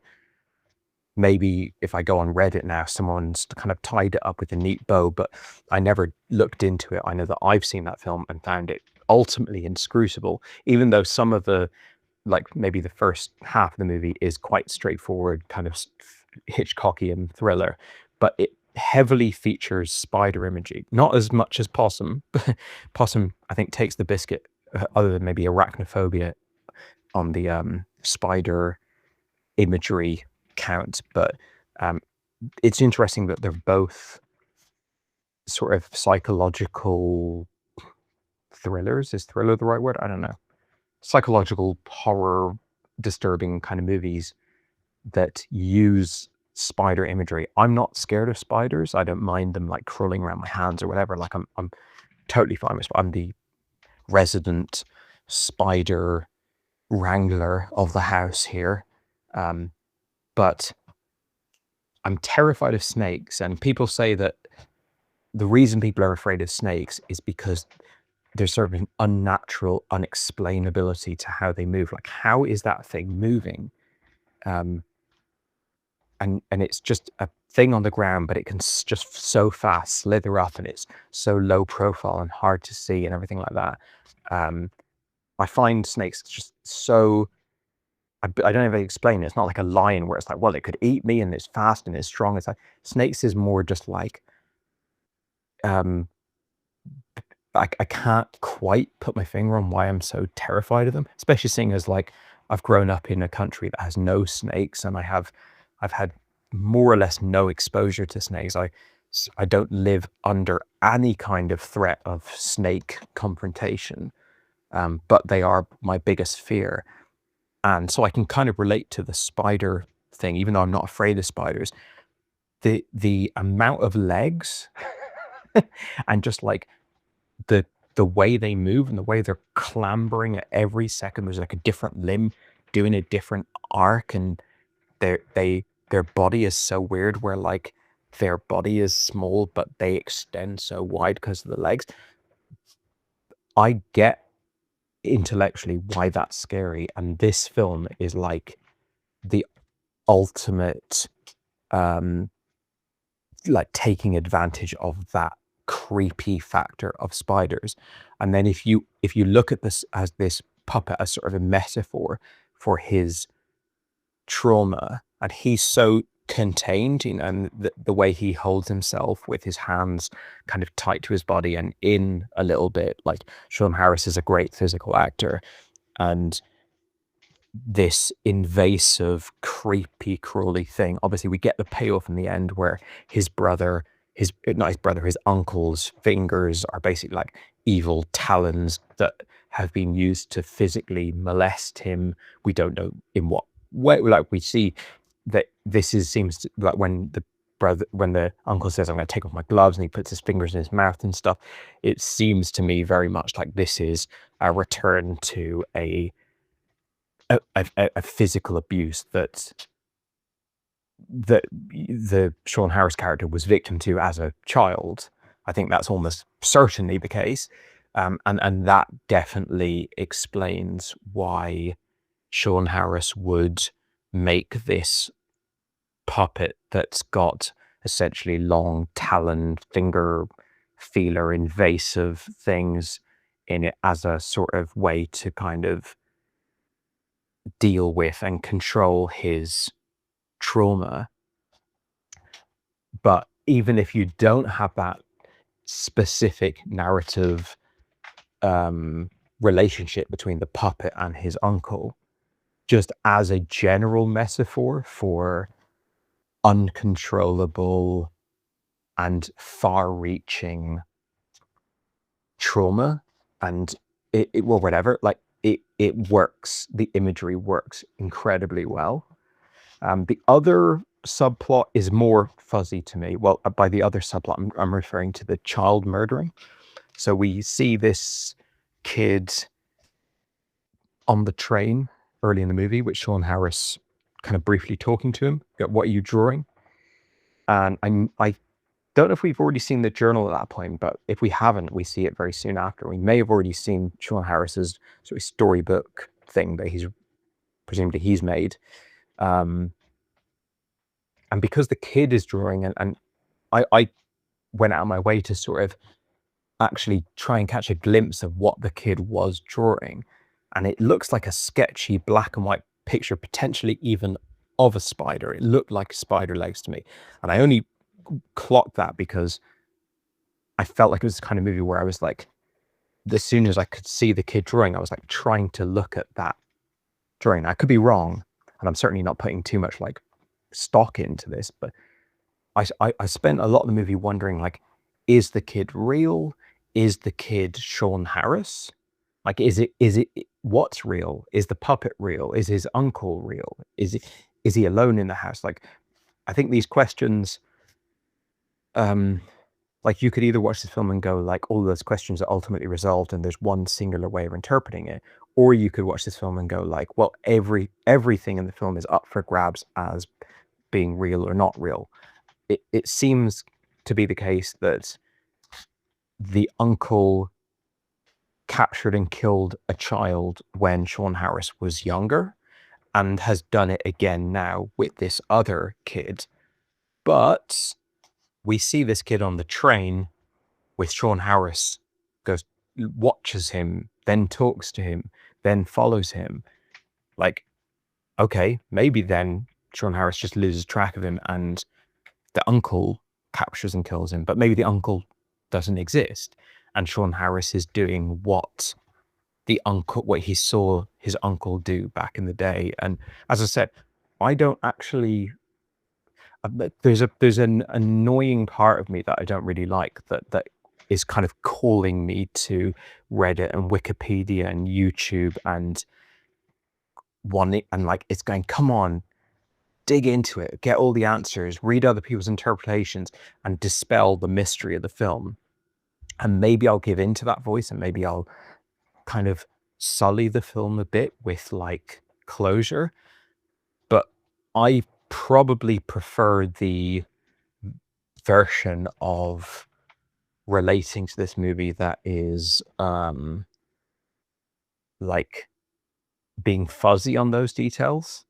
maybe if I go on Reddit now, someone's kind of tied it up with a neat bow, but I never looked into it. I know that I've seen that film and found it ultimately inscrutable, even though some of the, like maybe the first half of the movie is quite straightforward, kind of Hitchcockian thriller, but it heavily features spider imagery, not as much as Possum. Possum, I think, takes the biscuit, other than maybe arachnophobia on the spider imagery count. But it's interesting that they're both sort of psychological thrillers. Is thriller the right word? I don't know. Psychological horror, disturbing kind of movies that use spider imagery. I'm not scared of spiders. I don't mind them like crawling around my hands or whatever. Like I'm totally fine with. I'm the resident spider wrangler of the house here, but I'm terrified of snakes. And people say that the reason people are afraid of snakes is because there's sort of an unnatural unexplainability to how they move. Like, how is that thing moving? And it's just a thing on the ground, but it can just so fast slither up, and it's so low profile and hard to see and everything like that. I find snakes just so, I don't know if I explain it. It's not like a lion where it's like, well, it could eat me and it's fast and it's strong. It's like snakes is more just like, I can't quite put my finger on why I'm so terrified of them, especially seeing as like I've grown up in a country that has no snakes, and I've had more or less no exposure to snakes. I don't live under any kind of threat of snake confrontation, but they are my biggest fear. And so I can kind of relate to the spider thing, even though I'm not afraid of spiders. The amount of legs and just like the way they move and the way they're clambering at every second. There's like a different limb doing a different arc, and their body is so weird where like their body is small but they extend so wide because of the legs. I get intellectually why that's scary, and this film is like the ultimate like taking advantage of that creepy factor of spiders. And then if you look at this as this puppet as sort of a metaphor for his trauma, and he's so contained, you know, and the way he holds himself with his hands kind of tight to his body and in a little bit, like Sean Harris is a great physical actor, and this invasive, creepy, crawly thing. Obviously, we get the payoff in the end where his uncle's fingers are basically like evil talons that have been used to physically molest him. We don't know in what way. Like, we see that seems to, like when the uncle says, "I'm going to take off my gloves," and he puts his fingers in his mouth and stuff. It seems to me very much like this is a return to a physical abuse that the Sean Harris character was victim to as a child. I think that's almost certainly the case, and that definitely explains why Sean Harris would make this puppet that's got essentially long talon finger feeler invasive things in it as a sort of way to kind of deal with and control his trauma. But even if you don't have that specific narrative relationship between the puppet and his uncle, just as a general metaphor for uncontrollable and far-reaching trauma, and it well, whatever, like it works. The imagery works incredibly well. The other subplot is more fuzzy to me. Well, by the other subplot, I'm referring to the child murdering. So we see this kid on the train early in the movie, with Sean Harris kind of briefly talking to him. What are you drawing? And I don't know if we've already seen the journal at that point, but if we haven't, we see it very soon after. We may have already seen Sean Harris's sort of storybook thing that presumably he's made. And because the kid is drawing, and I went out of my way to sort of actually try and catch a glimpse of what the kid was drawing, and it looks like a sketchy black and white picture, potentially even of a spider. It looked like spider legs to me, and I only clocked that because I felt like it was the kind of movie where I was like, as soon as I could see the kid drawing, I was like trying to look at that drawing. I could be wrong, and I'm certainly not putting too much like stock into this, but I spent a lot of the movie wondering, like, is the kid real? Is the kid Sean Harris? Like, is it what's real? Is the puppet real? Is his uncle real? Is he alone in the house? Like, I think these questions, like, you could either watch this film and go like, all those questions are ultimately resolved and there's one singular way of interpreting it, or you could watch this film and go like, well, everything in the film is up for grabs as being real or not real. It seems to be the case that the uncle captured and killed a child when Sean Harris was younger, and has done it again now with this other kid. But we see this kid on the train with Sean Harris, watches him, then talks to him, then follows him. Like, okay, maybe then Sean Harris just loses track of him and the uncle captures and kills him, but maybe the uncle doesn't exist, and Sean Harris is doing what he saw his uncle do back in the day. And as I said, I don't actually. There's an annoying part of me that I don't really like, that is kind of calling me to Reddit and Wikipedia and YouTube and like, it's going, come on, dig into it, get all the answers, read other people's interpretations, and dispel the mystery of the film. And maybe I'll give in to that voice, and maybe I'll kind of sully the film a bit with like closure. But I probably prefer the version of relating to this movie that is like being fuzzy on those details,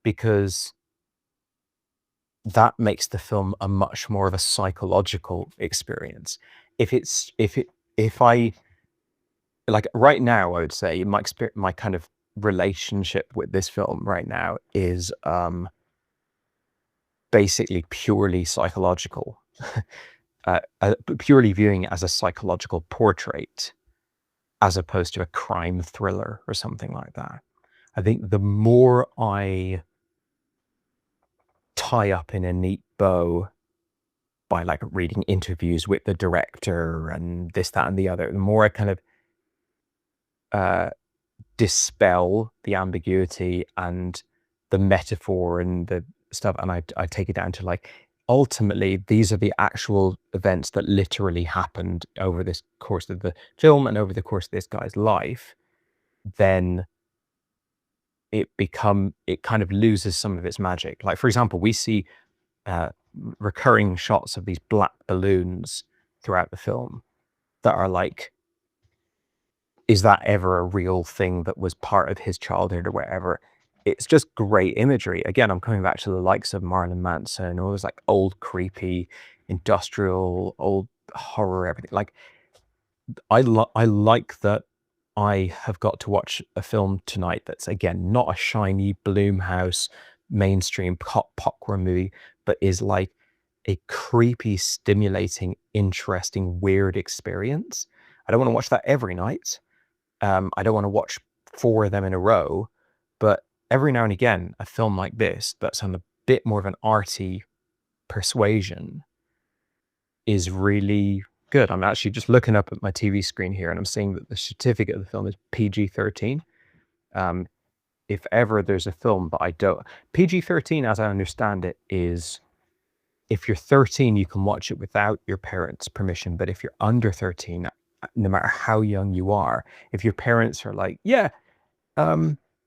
because that makes the film a much more of a psychological experience. If I like right now, I would say my kind of relationship with this film right now is basically purely psychological, purely viewing it as a psychological portrait as opposed to a crime thriller or something like that. I think the more I tie up in a neat bow by like reading interviews with the director and this, that, and the other, the more I kind of dispel the ambiguity and the metaphor and the stuff, and I take it down to like, ultimately these are the actual events that literally happened over this course of the film and over the course of this guy's life, then it kind of loses some of its magic. Like, for example, we see recurring shots of these black balloons throughout the film that are like, is that ever a real thing that was part of his childhood or whatever? It's just great imagery. Again, I'm coming back to the likes of Marilyn Manson, all those like old creepy industrial old horror, everything. Like, I like that I have got to watch a film tonight that's, again, not a shiny Blumhouse mainstream popcorn movie, but is like a creepy, stimulating, interesting, weird experience. I don't want to watch that every night. I don't want to watch 4 of them in a row, but every now and again, a film like this that's on the bit more of an arty persuasion is really good. I'm actually just looking up at my TV screen here, and I'm seeing that the certificate of the film is PG-13. If ever there's a film, but I don't... PG-13, as I understand it, is if you're 13, you can watch it without your parents' permission. But if you're under 13, no matter how young you are, if your parents are like, yeah,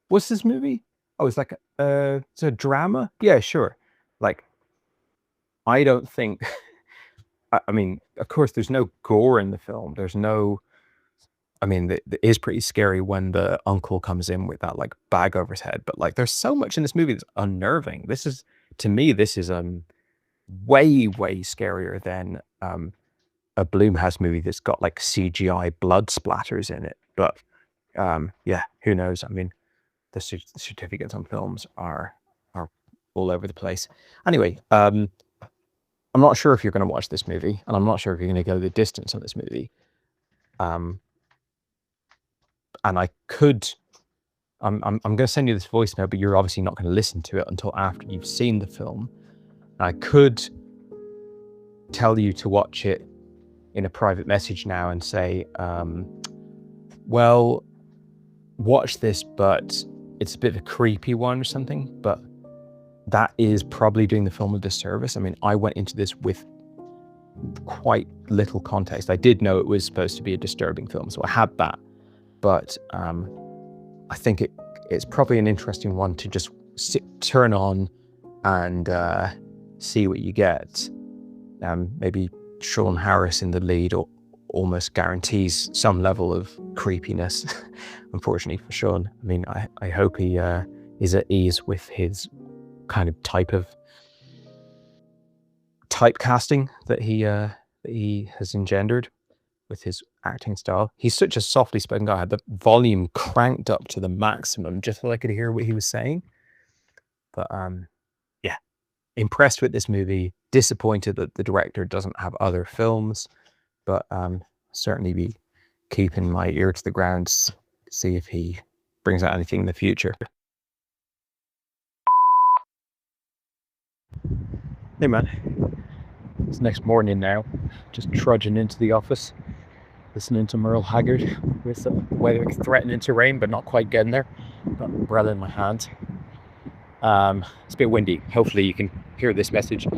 what's this movie? Oh, it's like it's a drama? Yeah, sure. Like, I don't think... I mean, of course, there's no gore in the film. There's no... I mean, it is pretty scary when the uncle comes in with that like bag over his head. But like, there's so much in this movie that's unnerving. This is, to me, this is way, way scarier than a Blumhouse movie that's got like CGI blood splatters in it. But yeah, who knows? I mean, the certificates on films are all over the place. Anyway, I'm not sure if you're going to watch this movie, and I'm not sure if you're going to go the distance on this movie. And I could, I'm going to send you this voice note, but you're obviously not going to listen to it until after you've seen the film. I could tell you to watch it in a private message now and say, well, watch this, but it's a bit of a creepy one or something. But that is probably doing the film a disservice. I mean, I went into this with quite little context. I did know it was supposed to be a disturbing film, so I had that. But I think it's probably an interesting one to just turn on and see what you get. Maybe Sean Harris in the lead almost guarantees some level of creepiness, unfortunately for Sean. I mean, I hope he is at ease with his kind of typecasting that he has engendered with his acting style. He's such a softly spoken guy. I had the volume cranked up to the maximum just so I could hear what he was saying. But yeah, impressed with this movie. Disappointed that the director doesn't have other films, but certainly be keeping my ear to the ground to see if he brings out anything in the future. Hey man, it's next morning now, just trudging into the office, listening to Merle Haggard with the weather threatening to rain, but not quite getting there. Got an umbrella in my hand. It's a bit windy. Hopefully you can hear this message.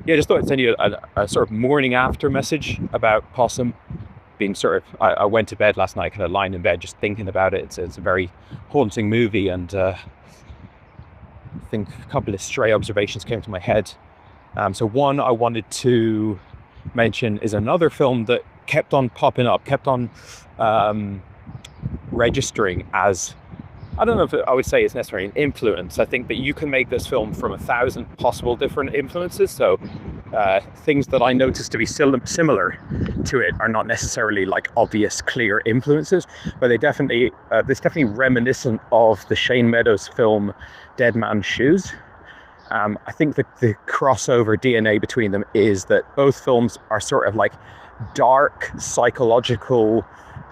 Yeah, just thought I'd send you a sort of morning after message about Possum. Being sort of, I went to bed last night, kind of lying in bed, just thinking about it. It's a very haunting movie, and I think a couple of stray observations came to my head. So one I wanted to mention is another film that kept on popping up, kept on registering as, I don't know if I would say it's necessarily an influence. I think that you can make this film from 1,000 possible different influences. So things that I noticed to be similar to it are not necessarily like obvious, clear influences, but they definitely, it's definitely reminiscent of the Shane Meadows film Dead Man's Shoes. I think that the crossover DNA between them is that both films are sort of like dark psychological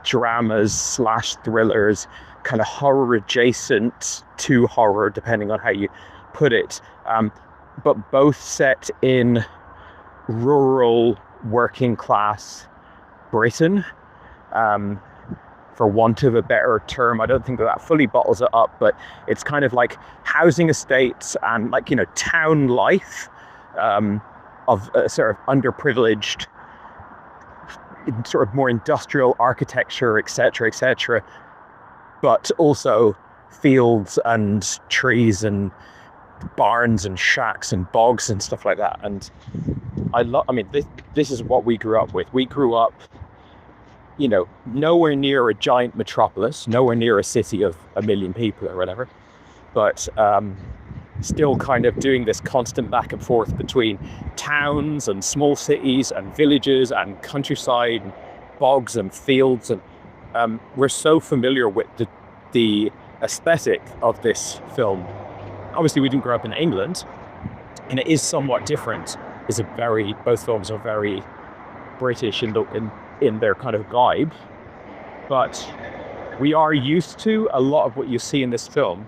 dramas / thrillers, kind of horror adjacent to horror, depending on how you put it, but both set in rural working class Britain. For want of a better term, I don't think that fully bottles it up, but it's kind of like housing estates and like, you know, town life of sort of underprivileged, sort of more industrial architecture, etc., but also fields and trees and barns and shacks and bogs and stuff like that. And I mean, this is what we grew up with. We grew up, you know, nowhere near a giant metropolis, nowhere near a city of 1 million people or whatever, but still kind of doing this constant back and forth between towns and small cities and villages and countryside and bogs and fields. And we're so familiar with the aesthetic of this film. Obviously, we didn't grow up in England, and it is somewhat different. Both films are very British in their kind of vibe, but we are used to a lot of what you see in this film.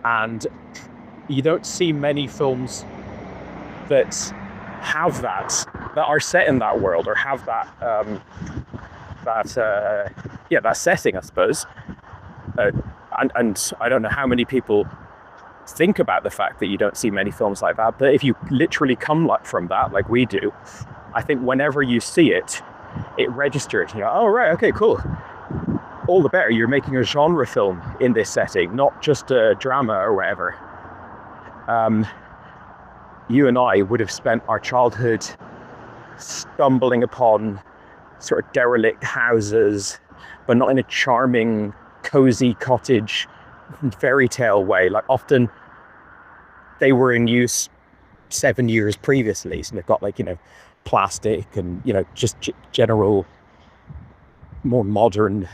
And you don't see many films that have that are set in that world, or have that that setting, I suppose. And I don't know how many people think about the fact that you don't see many films like that, but if you literally come from that, like we do, I think whenever you see it, it registers. You know, oh right, okay, cool. All the better. You're making a genre film in this setting, not just a drama or whatever. You and I would have spent our childhood stumbling upon sort of derelict houses, but not in a charming, cozy cottage fairy tale way. Like, often they were in use 7 years previously, so they've got, like, you know, plastic and, you know, just general more modern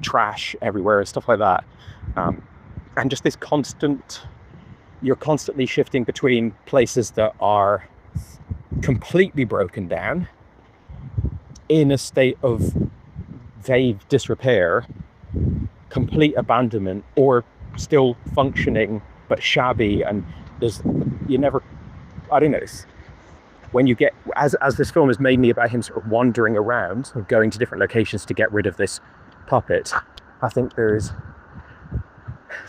trash everywhere and stuff like that. And just this you're constantly shifting between places that are completely broken down, in a state of vague disrepair, complete abandonment, or still functioning but shabby. And I don't know, when you get, as this film is mainly about him sort of wandering around and going to different locations to get rid of this puppet, I think there's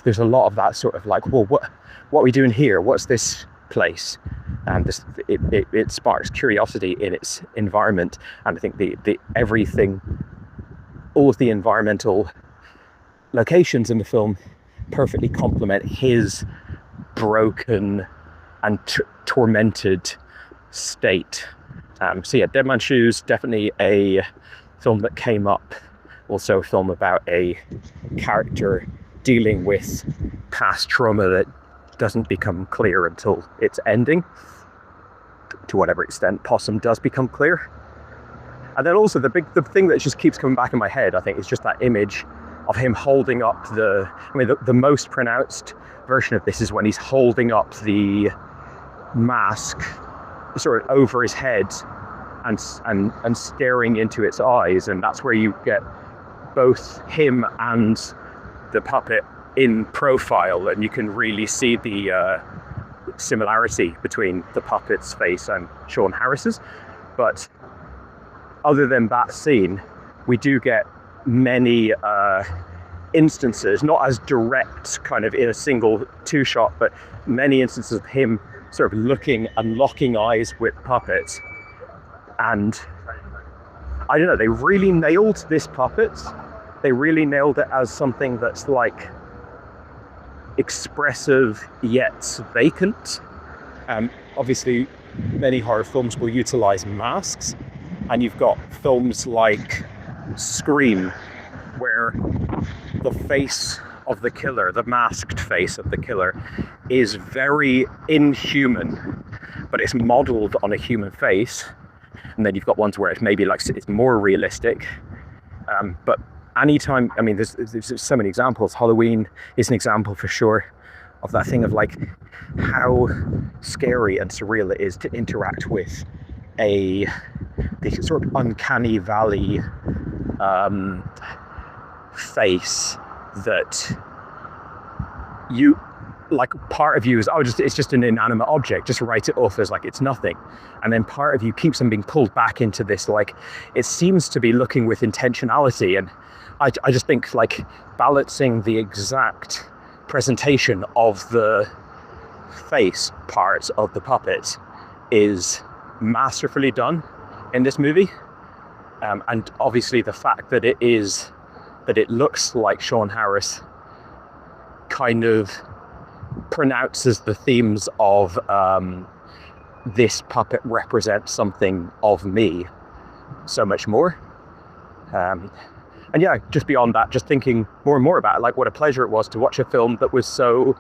a lot of that sort of like, well, what are we doing here? What's this place? And it sparks curiosity in its environment. And I think the everything, all of the environmental locations in the film perfectly complement his broken and tormented state. So yeah, Dead Man's Shoes, definitely a film that came up. Also a film about a character dealing with past trauma that doesn't become clear until its ending. To whatever extent Possum does become clear. And then also the thing that just keeps coming back in my head, I think, is just that image of him holding up the most pronounced version of this is when he's holding up the mask sort of over his head and staring into its eyes, and that's where you get both him and the puppet in profile, and you can really see the similarity between the puppet's face and Sean Harris's. But other than that scene, we do get many instances, not as direct kind of in a single two shot, but many instances of him sort of looking and locking eyes with puppets. And I don't know, they really nailed this puppet. They really nailed it as something that's like expressive yet vacant. Obviously, many horror films will utilize masks, and you've got films like Scream, where the face of the killer, the masked face of the killer, is very inhuman, but it's modeled on a human face. And then you've got ones where it's maybe like it's more realistic. But anytime, I mean, there's so many examples. Halloween is an example for sure of that thing of like how scary and surreal it is to interact with the sort of uncanny valley face that you, like, part of you is, it's just an inanimate object, just write it off as like it's nothing. And then part of you keeps on being pulled back into this, like, it seems to be looking with intentionality. And I just think, like, balancing the exact presentation of the face part of the puppet is masterfully done in this movie. And obviously the fact that it looks like Sean Harris kind of pronounces the themes of this puppet represents something of me so much more. And yeah, just beyond that, just thinking more and more about it, like what a pleasure it was to watch a film that was so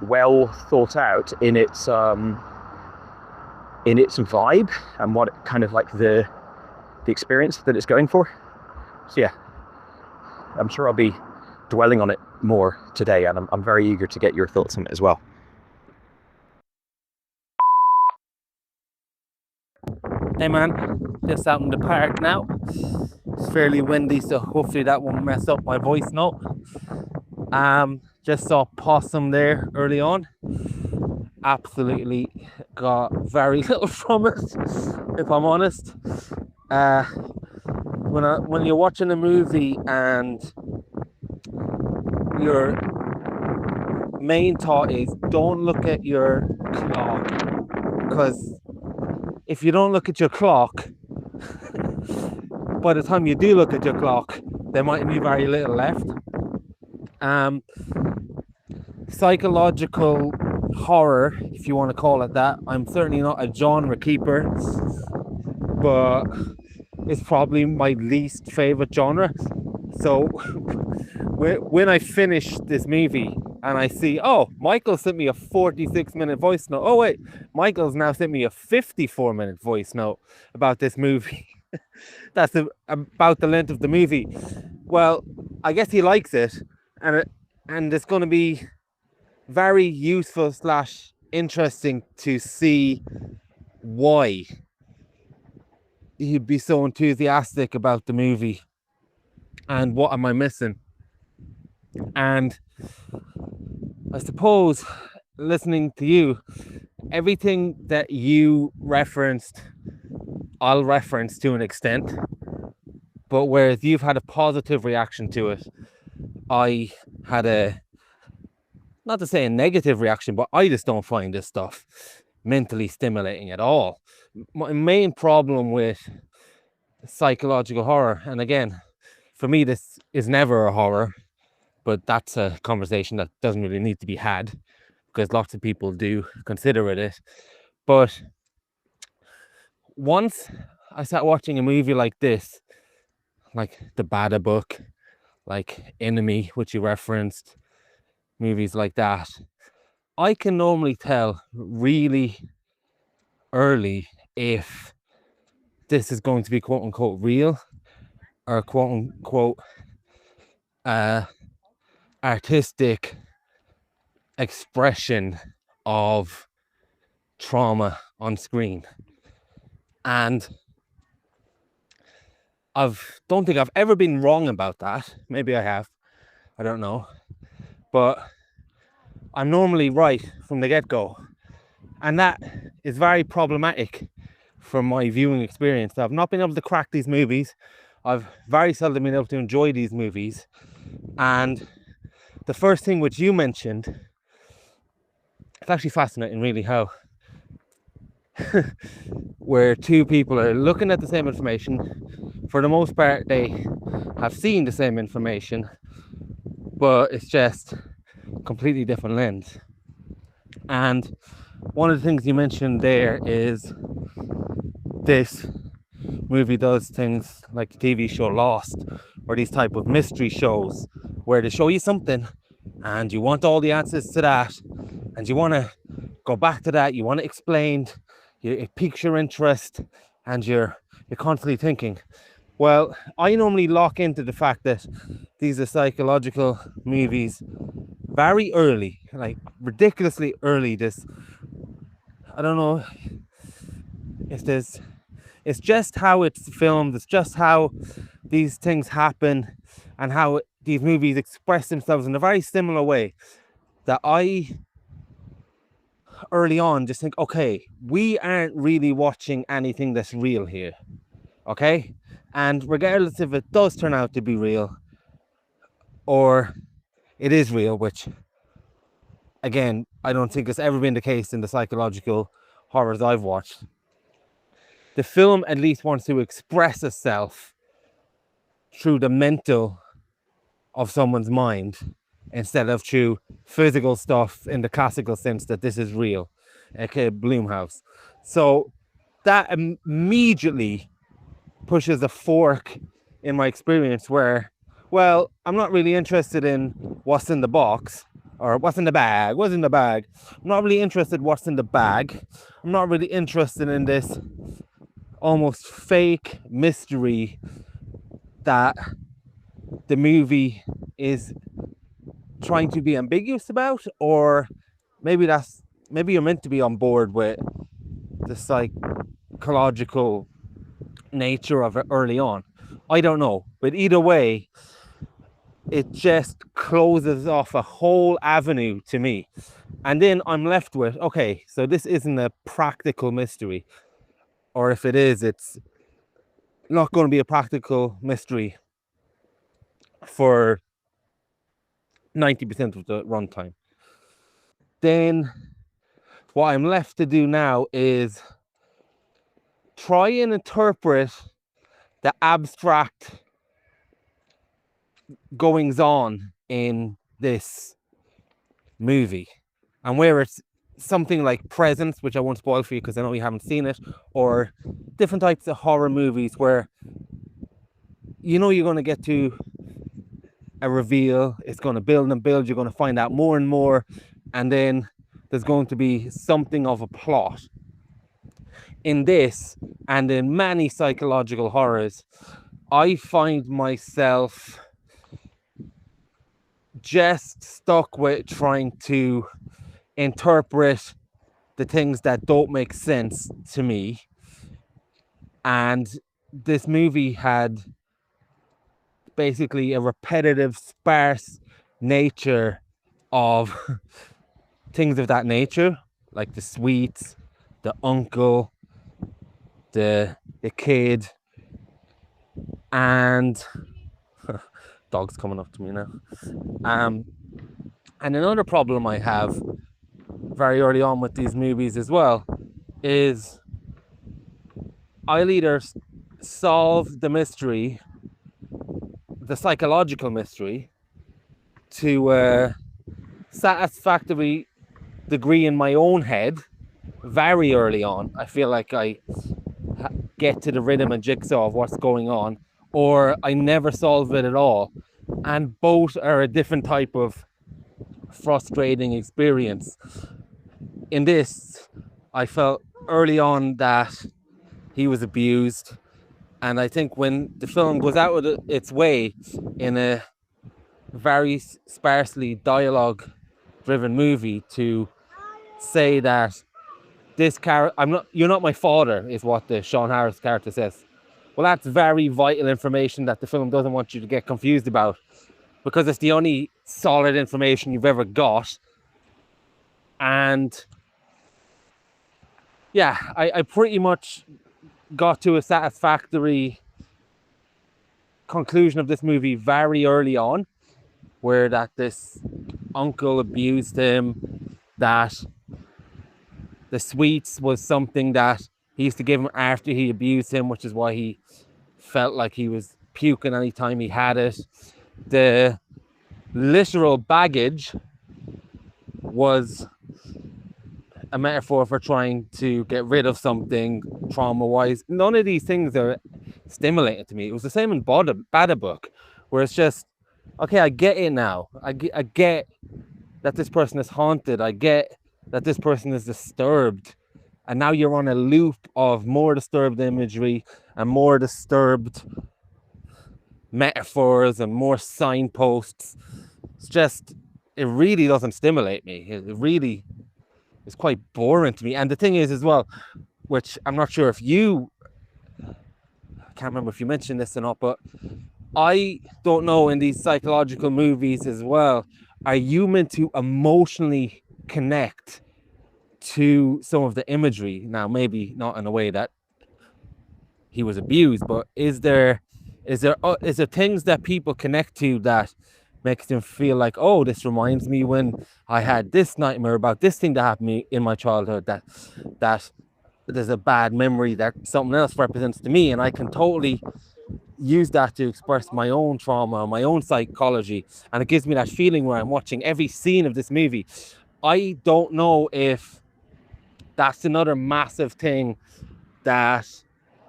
well thought out in its vibe and what it kind of like the experience that it's going for. So yeah, I'm sure I'll be dwelling on it more today, and I'm very eager to get your thoughts on it as well. Hey man, just out in the park now. It's fairly windy, so hopefully that won't mess up my voice note. Just saw Possum there early on. absolutely got very little from it, if I'm honest. When you're watching a movie and your main thought is don't look at your clock, because if you don't look at your clock, by the time you do look at your clock, there might be very little left. Psychological horror, if you want to call it that. I'm certainly not a genre keeper, but it's probably my least favorite genre. So when I finish this movie and I see, oh, Michael sent me a 46-minute voice note. Oh wait, Michael's now sent me a 54-minute voice note about this movie. That's about the length of the movie. Well, I guess he likes it, and it's going to be very useful / interesting to see why he'd be so enthusiastic about the movie and what am I missing. And I suppose, listening to you, everything that you referenced, I'll reference to an extent, but whereas you've had a positive reaction to it, I had not to say a negative reaction, but I just don't find this stuff mentally stimulating at all. My main problem with psychological horror, and again, for me this is never a horror, but that's a conversation that doesn't really need to be had, because lots of people do consider it. But once I start watching a movie like this, like The Babadook, like Enemy, which you referenced, movies like that, I can normally tell really early if this is going to be quote unquote real or quote unquote artistic expression of trauma on screen. And don't think I've ever been wrong about that. Maybe I have, I don't know, but I'm normally right from the get-go, and that is very problematic from my viewing experience. I've not been able to crack these movies. I've very seldom been able to enjoy these movies, and the first thing which you mentioned, it's actually fascinating really how where two people are looking at the same information, for the most part they have seen the same information, but it's just completely different lens. And one of the things you mentioned there is this movie does things like the TV show Lost, or these type of mystery shows where they show you something and you want all the answers to that, and you want to go back to that, you want it explained, it piques your interest, and you're constantly thinking. Well, I normally lock into the fact that these are psychological movies very early, like ridiculously early. I don't know if it's just how it's filmed, it's just how these things happen, and how these movies express themselves in a very similar way, that I early on just think, okay, we aren't really watching anything that's real here, okay? And regardless if it does turn out to be real or it is real, which again, I don't think it's ever been the case in the psychological horrors I've watched, the film at least wants to express itself through the mental of someone's mind, instead of through physical stuff in the classical sense that this is real, aka Blumhouse. So that immediately pushes a fork in my experience where, well, I'm not really interested in what's in the box or what's in the bag. What's in the bag? I'm not really interested in what's in the bag. I'm not really interested in this almost fake mystery that the movie is trying to be ambiguous about, or maybe you're meant to be on board with the psychological nature of it early on. I don't know, but either way, it just closes off a whole avenue to me. And then I'm left with, okay, so this isn't a practical mystery. Or if it is, it's not going to be a practical mystery for 90% of the runtime. Then what I'm left to do now is try and interpret the abstract goings on in this movie, and where it's something like Presence, which I won't spoil for you because I know you haven't seen it, or different types of horror movies where you know you're going to get to a reveal, it's going to build and build, you're going to find out more and more, and then there's going to be something of a plot. In this, and in many psychological horrors, I find myself just stuck with trying to interpret the things that don't make sense to me. And this movie had basically a repetitive, sparse nature of things of that nature, like the sweets, the uncle, the kid, and dog's coming up to me now. And another problem I have very early on with these movies as well is I'll either solve the mystery, the psychological mystery, to a satisfactory degree in my own head very early on. I feel like I get to the rhythm and jigsaw of what's going on, or I never solve it at all. And both are a different type of frustrating experience. In this, I felt early on that he was abused, and I think when the film goes out of its way in a very sparsely dialogue driven movie to say that this character, you're not my father, is what the Sean Harris character says. Well, that's very vital information that the film doesn't want you to get confused about, because it's the only solid information you've ever got. And yeah, I pretty much got to a satisfactory conclusion of this movie very early on, where that this uncle abused him, that the sweets was something that he used to give him after he abused him, which is why he felt like he was puking anytime he had it. The literal baggage was a metaphor for trying to get rid of something trauma-wise. None of these things are stimulating to me. It was the same in Book, where it's just, okay, I get it now. I get that this person is haunted. I get that this person is disturbed. And now you're on a loop of more disturbed imagery and more disturbed metaphors and more signposts. It's just, it really doesn't stimulate me. It really is quite boring to me. And the thing is as well, which I'm not sure if I can't remember if you mentioned this or not, but I don't know, in these psychological movies as well, are you meant to emotionally connect to some of the imagery? Now, maybe not in a way that he was abused, but is there things that people connect to that makes them feel like, oh, this reminds me when I had this nightmare about this thing that happened to me in my childhood, that there's a bad memory that something else represents to me, and I can totally use that to express my own trauma, my own psychology, and it gives me that feeling where I'm watching every scene of this movie. I don't know if that's another massive thing that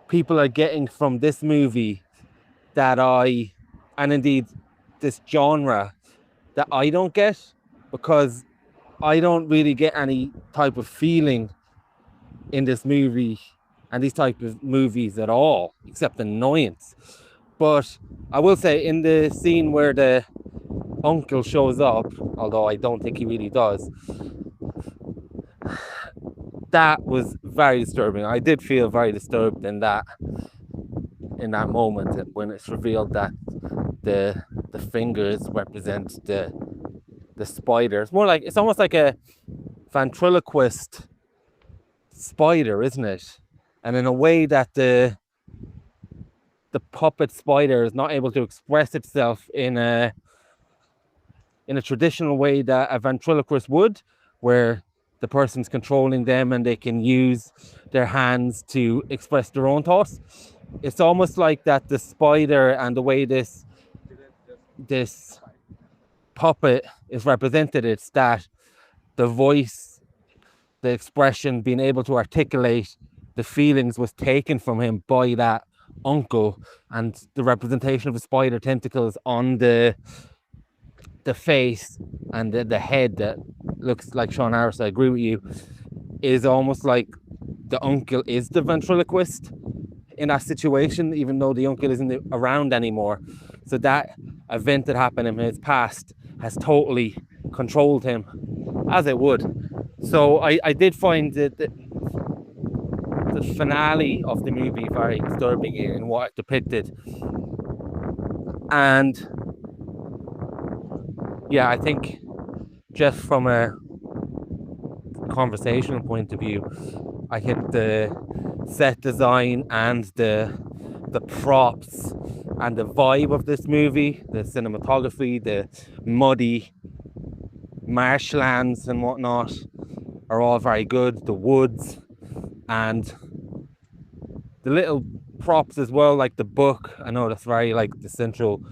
people are getting from this movie that and indeed this genre, that I don't get, because I don't really get any type of feeling in this movie and these type of movies at all, except annoyance. But I will say, in the scene where the uncle shows up, although I don't think he really does, that was very disturbing. I did feel very disturbed in that moment when it's revealed that the the fingers represent the spider. It's more like, it's almost like a ventriloquist spider, isn't it? And in a way that the puppet spider is not able to express itself in a traditional way that a ventriloquist would, where the person's controlling them and they can use their hands to express their own thoughts. It's almost like that the spider and the way this puppet is represented, it's that the voice, the expression, being able to articulate the feelings was taken from him by that uncle, and the representation of the spider tentacles on the face and the head that looks like Sean Harris, I agree with you, is almost like the uncle is the ventriloquist in that situation, even though the uncle isn't around anymore. So that event that happened in his past has totally controlled him, as it would. So I did find that the finale of the movie very disturbing in what it depicted. And yeah, I think just from a conversational point of view, I think the set design and the props and the vibe of this movie, the cinematography, the muddy marshlands and whatnot are all very good. The woods and the little props as well, like the book. I know that's very like the central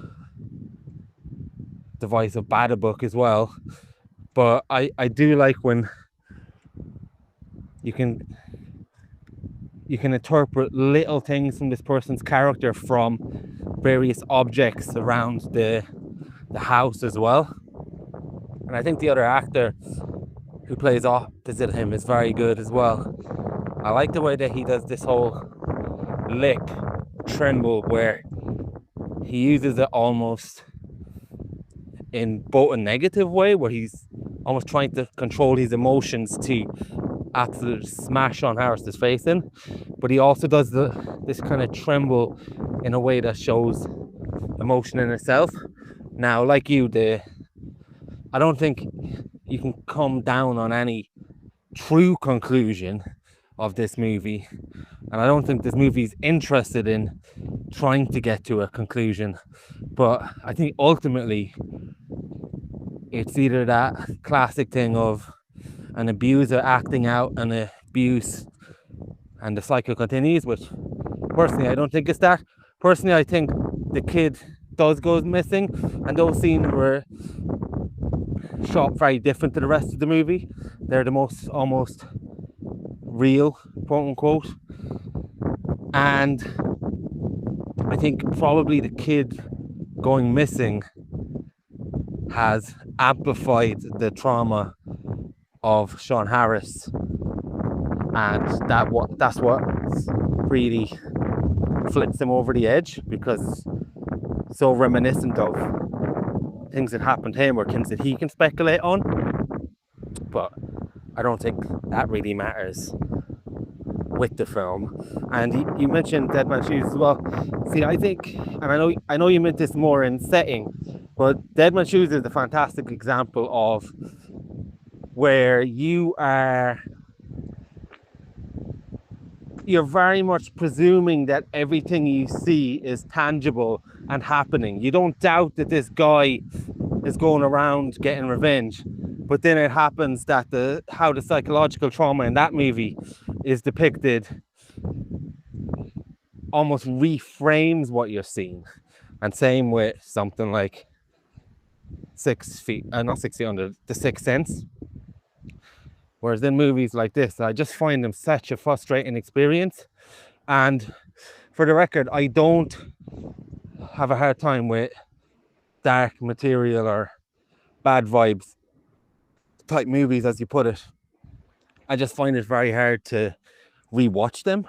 device of Bada Book as well, but I do like when you can interpret little things from this person's character from various objects around the house as well. And I think the other actor who plays opposite him is very good as well. I like the way that he does this whole lip tremble, where he uses it almost in both a negative way, where he's almost trying to control his emotions to absolutely smash Sean Harris's face in, but he also does this kind of tremble in a way that shows emotion in itself. Now, like you, I don't think you can come down on any true conclusion of this movie, and I don't think this movie is interested in trying to get to a conclusion, but I think ultimately it's either that classic thing of an abuser acting out an abuse and the cycle continues, which personally I don't think it's that. Personally, I think the kid does go missing, and those scenes were shot very different to the rest of the movie. They're the most almost real, quote unquote, and I think probably the kid going missing has amplified the trauma of Sean Harris, and that's what really flips him over the edge, because it's so reminiscent of things that happened to him or things that he can speculate on. But I don't think that really matters with the film. And you mentioned Dead Man's Shoes as well. See, I think, and I know you meant this more in setting, but Dead Man's Shoes is a fantastic example of where you're very much presuming that everything you see is tangible and happening. You don't doubt that this guy is going around getting revenge, but then it happens that how the psychological trauma in that movie is depicted almost reframes what you're seeing. And same with something like 6 Feet, not 6 Feet Under, The Sixth Sense. Whereas in movies like this, I just find them such a frustrating experience. And for the record, I don't have a hard time with dark material or bad vibes type movies, as you put it. I just find it very hard to rewatch them.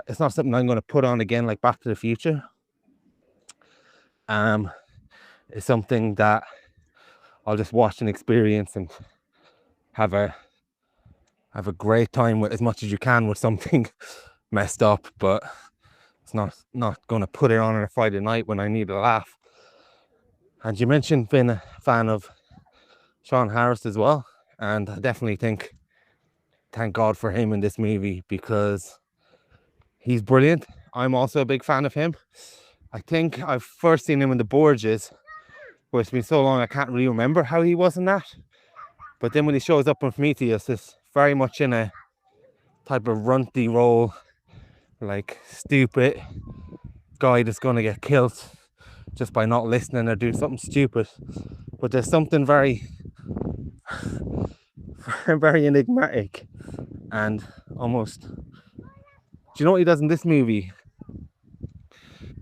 It's not something I'm going to put on again like Back to the Future. It's something that I'll just watch and experience and have a great time with as much as you can with something messed up, but it's not going to put it on a Friday night when I need a laugh. And you mentioned being a fan of Sean Harris as well, and I definitely think, thank God for him in this movie, because he's brilliant. I'm also a big fan of him. I think I've first seen him in The Borgias, but it's been so long I can't really remember how he was in that. But then when he shows up in Prometheus, it's very much in a type of runty role, like stupid guy that's going to get killed just by not listening or doing something stupid. But there's something very very enigmatic and almost, do you know what he does in this movie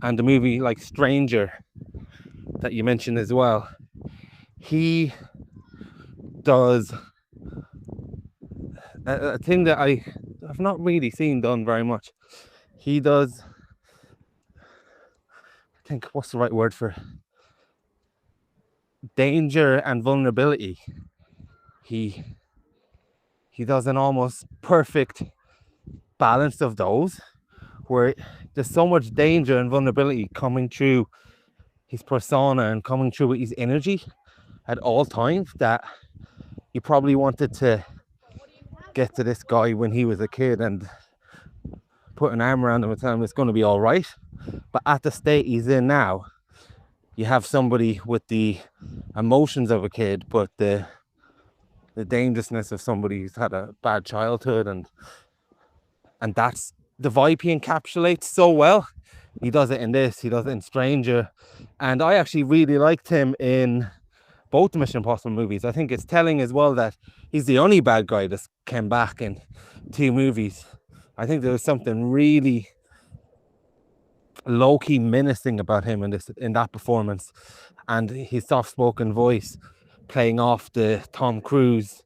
and the movie like Stranger that you mentioned as well? He does a thing that I have not really seen done very much. He does, I think, what's the right word for danger and vulnerability? He does an almost perfect balance of those, where there's so much danger and vulnerability coming through his persona and coming through with his energy at all times that you probably wanted to get to this guy when he was a kid and put an arm around him and tell him it's going to be all right. But at the state he's in now, you have somebody with the emotions of a kid, but the dangerousness of somebody who's had a bad childhood, and that's the vibe he encapsulates so well. He does it in this, he does it in Stranger, and I actually really liked him in both the Mission Impossible movies. I think it's telling as well that he's the only bad guy that's came back in 2 movies. I think there was something really low-key menacing about him in that performance, and his soft-spoken voice playing off the Tom Cruise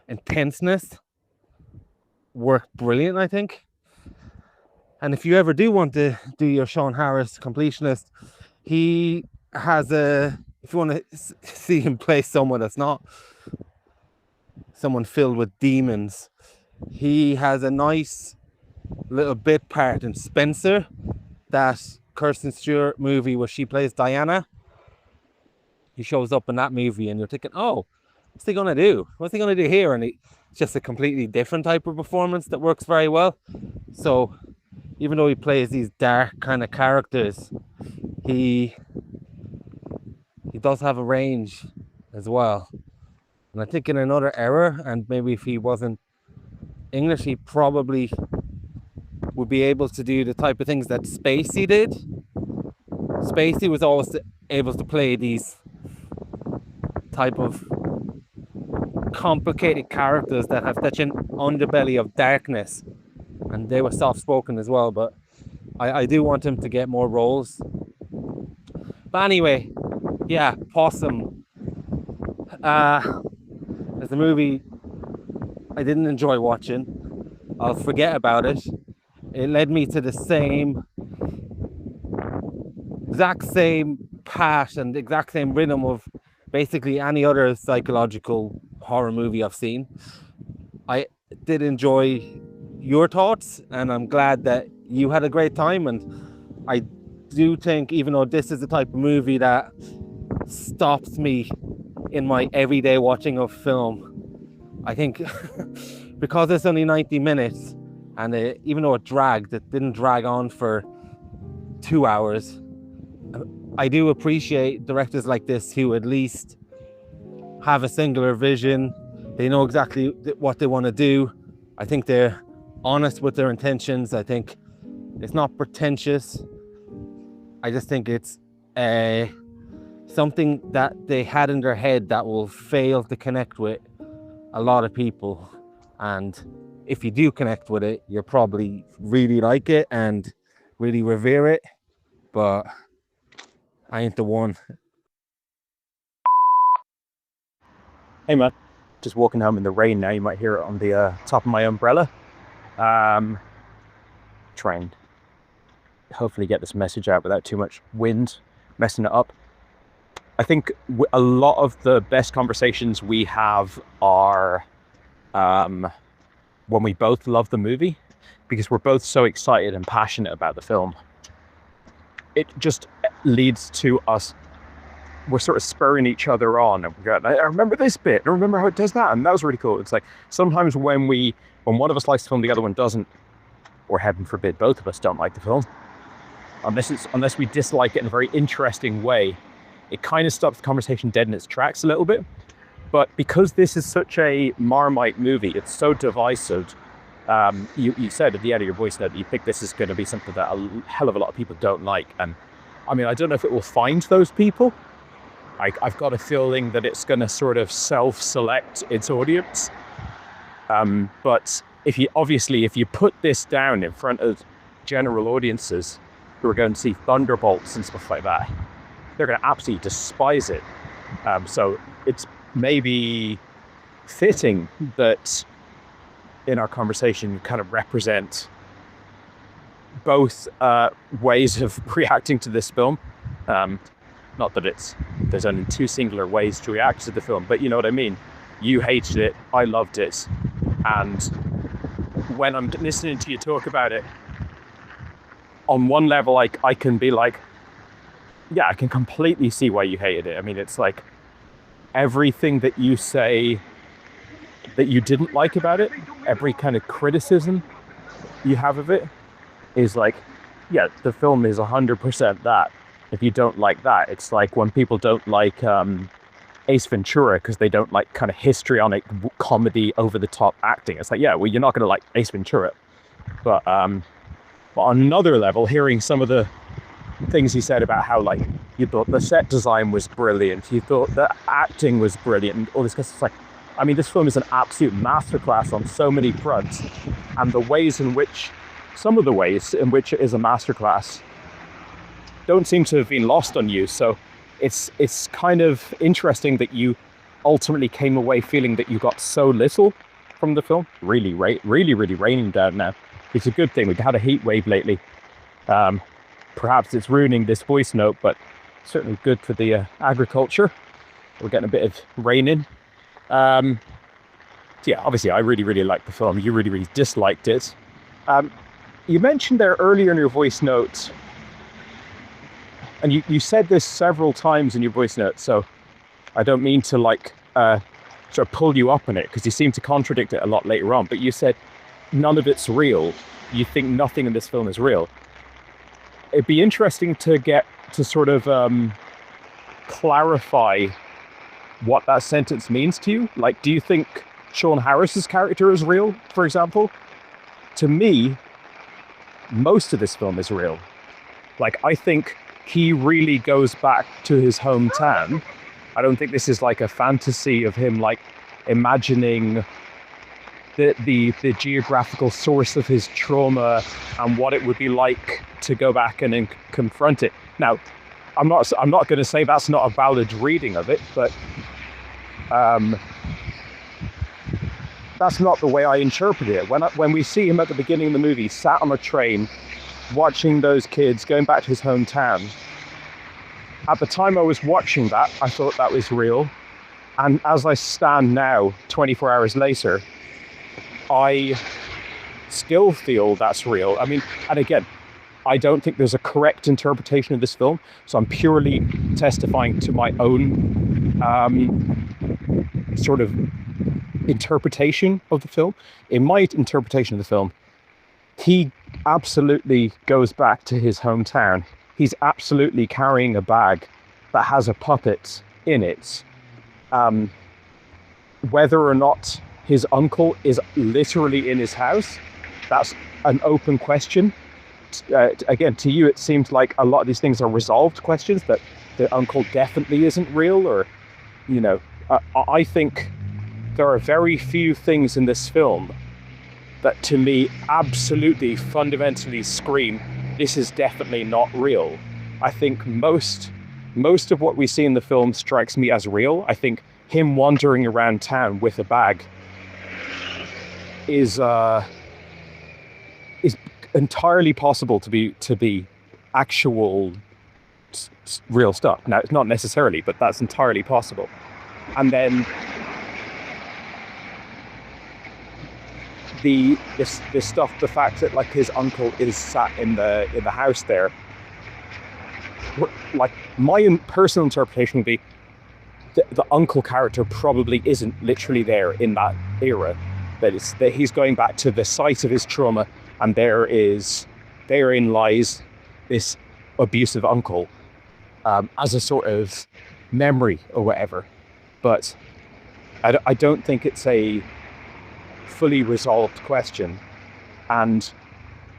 intenseness worked brilliant, I think. And if you ever do want to do your Sean Harris completionist, he has if you want to see him play someone that's not someone filled with demons, he has a nice little bit part in Spencer, that Kirsten Stewart movie where she plays Diana. He shows up in that movie and you're thinking, oh, what's he gonna do? What's he gonna do here? And it's just a completely different type of performance that works very well. So even though he plays these dark kind of characters, he does have a range as well. And I think in another era, and maybe if he wasn't English, he probably would be able to do the type of things that Spacey did. Spacey was always able to play these type of complicated characters that have such an underbelly of darkness, and they were soft-spoken as well, but I do want him to get more roles. But anyway, yeah, Possum. It's a movie I didn't enjoy watching. I'll forget about it. It led me to the exact same path and exact same rhythm of basically any other psychological horror movie I've seen. I did enjoy your thoughts, and I'm glad that you had a great time. And I do think, even though this is the type of movie that stops me in my everyday watching of film, I think because it's only 90 minutes, and even though it didn't drag on for 2 hours, I do appreciate directors like this who at least have a singular vision. They know exactly what they want to do. I think they're honest with their intentions. I think it's not pretentious. I just think it's something that they had in their head that will fail to connect with a lot of people. And if you do connect with it, you'll probably really like it and really revere it. But I ain't the one. Hey man, just walking home in the rain now. You might hear it on the top of my umbrella. Try and hopefully get this message out without too much wind messing it up. I think a lot of the best conversations we have are when we both love the movie, because we're both so excited and passionate about the film. It just leads to us we're sort of spurring each other on, and we're going, I remember this bit, I remember how it does that, and that was really cool. It's like sometimes when one of us likes the film, the other one doesn't, or heaven forbid, both of us don't like the film, unless we dislike it in a very interesting way, it kind of stops the conversation dead in its tracks a little bit. But because this is such a Marmite movie, it's so divisive. You said at the end of your voice note that you think this is going to be something that a hell of a lot of people don't like. And I mean, I don't know if it will find those people. I've got a feeling that it's going to sort of self-select its audience. But if you put this down in front of general audiences who are going to see Thunderbolts and stuff like that, they're going to absolutely despise it. So it's maybe fitting that in our conversation kind of represent both ways of reacting to this film. Not that there's only two singular ways to react to the film, but you know what I mean. You hated it, I loved it, and when I'm listening to you talk about it, on one level I can be like, yeah, I can completely see why you hated it. I mean, it's like everything that you say that you didn't like about it, every kind of criticism you have of it is like, yeah, the film is 100% that. If you don't like that, it's like when people don't like Ace Ventura because they don't like kind of histrionic comedy, over-the-top acting. It's like, yeah, well, you're not going to like Ace Ventura. But on another level, hearing some of the things he said about how, like, you thought the set design was brilliant, you thought the acting was brilliant, and all this stuff. It's like, I mean, this film is an absolute masterclass on so many fronts, and some of the ways in which it is a masterclass don't seem to have been lost on you. So it's kind of interesting that you ultimately came away feeling that you got so little from the film. Really raining down now. It's a good thing. We've had a heat wave lately. Perhaps it's ruining this voice note, but certainly good for the agriculture. We're getting a bit of rain in. So yeah, obviously I really liked the film. You really disliked it. You mentioned there earlier in your voice note, and you said this several times in your voice note, so I don't mean to like sort of pull you up on it, because you seem to contradict it a lot later on, but you said none of it's real. You think nothing in this film is real. It'd be interesting to get to sort of clarify what that sentence means to you. Like, do you think Sean Harris's character is real, for example? To me, most of this film is real. Like, I think he really goes back to his hometown. I don't think this is like a fantasy of him like imagining the geographical source of his trauma and what it would be like to go back and confront it. Now, I'm not going to say that's not a valid reading of it, but that's not the way I interpret it. When we see him at the beginning of the movie, sat on a train, watching those kids going back to his hometown, at the time I was watching that, I thought that was real. And as I stand now, 24 hours later, I still feel that's real. I mean, and again, I don't think there's a correct interpretation of this film, so I'm purely testifying to my own sort of interpretation of the film. In my interpretation of the film, he absolutely goes back to his hometown. He's absolutely carrying a bag that has a puppet in it. Whether or not his uncle is literally in his house, that's an open question. Again, to you, it seems like a lot of these things are resolved questions, that the uncle definitely isn't real, or, you know, I think there are very few things in this film that to me absolutely fundamentally scream, this is definitely not real. I think most of what we see in the film strikes me as real. I think him wandering around town with a bag is entirely possible to be actual real stuff. Now, it's not necessarily, but that's entirely possible. And then this stuff, the fact that like his uncle is sat in the house there, like my personal interpretation would be the uncle character probably isn't literally there in that era, that it's that he's going back to the site of his trauma, and therein lies this abusive uncle as a sort of memory or whatever. But I don't think it's a fully resolved question. And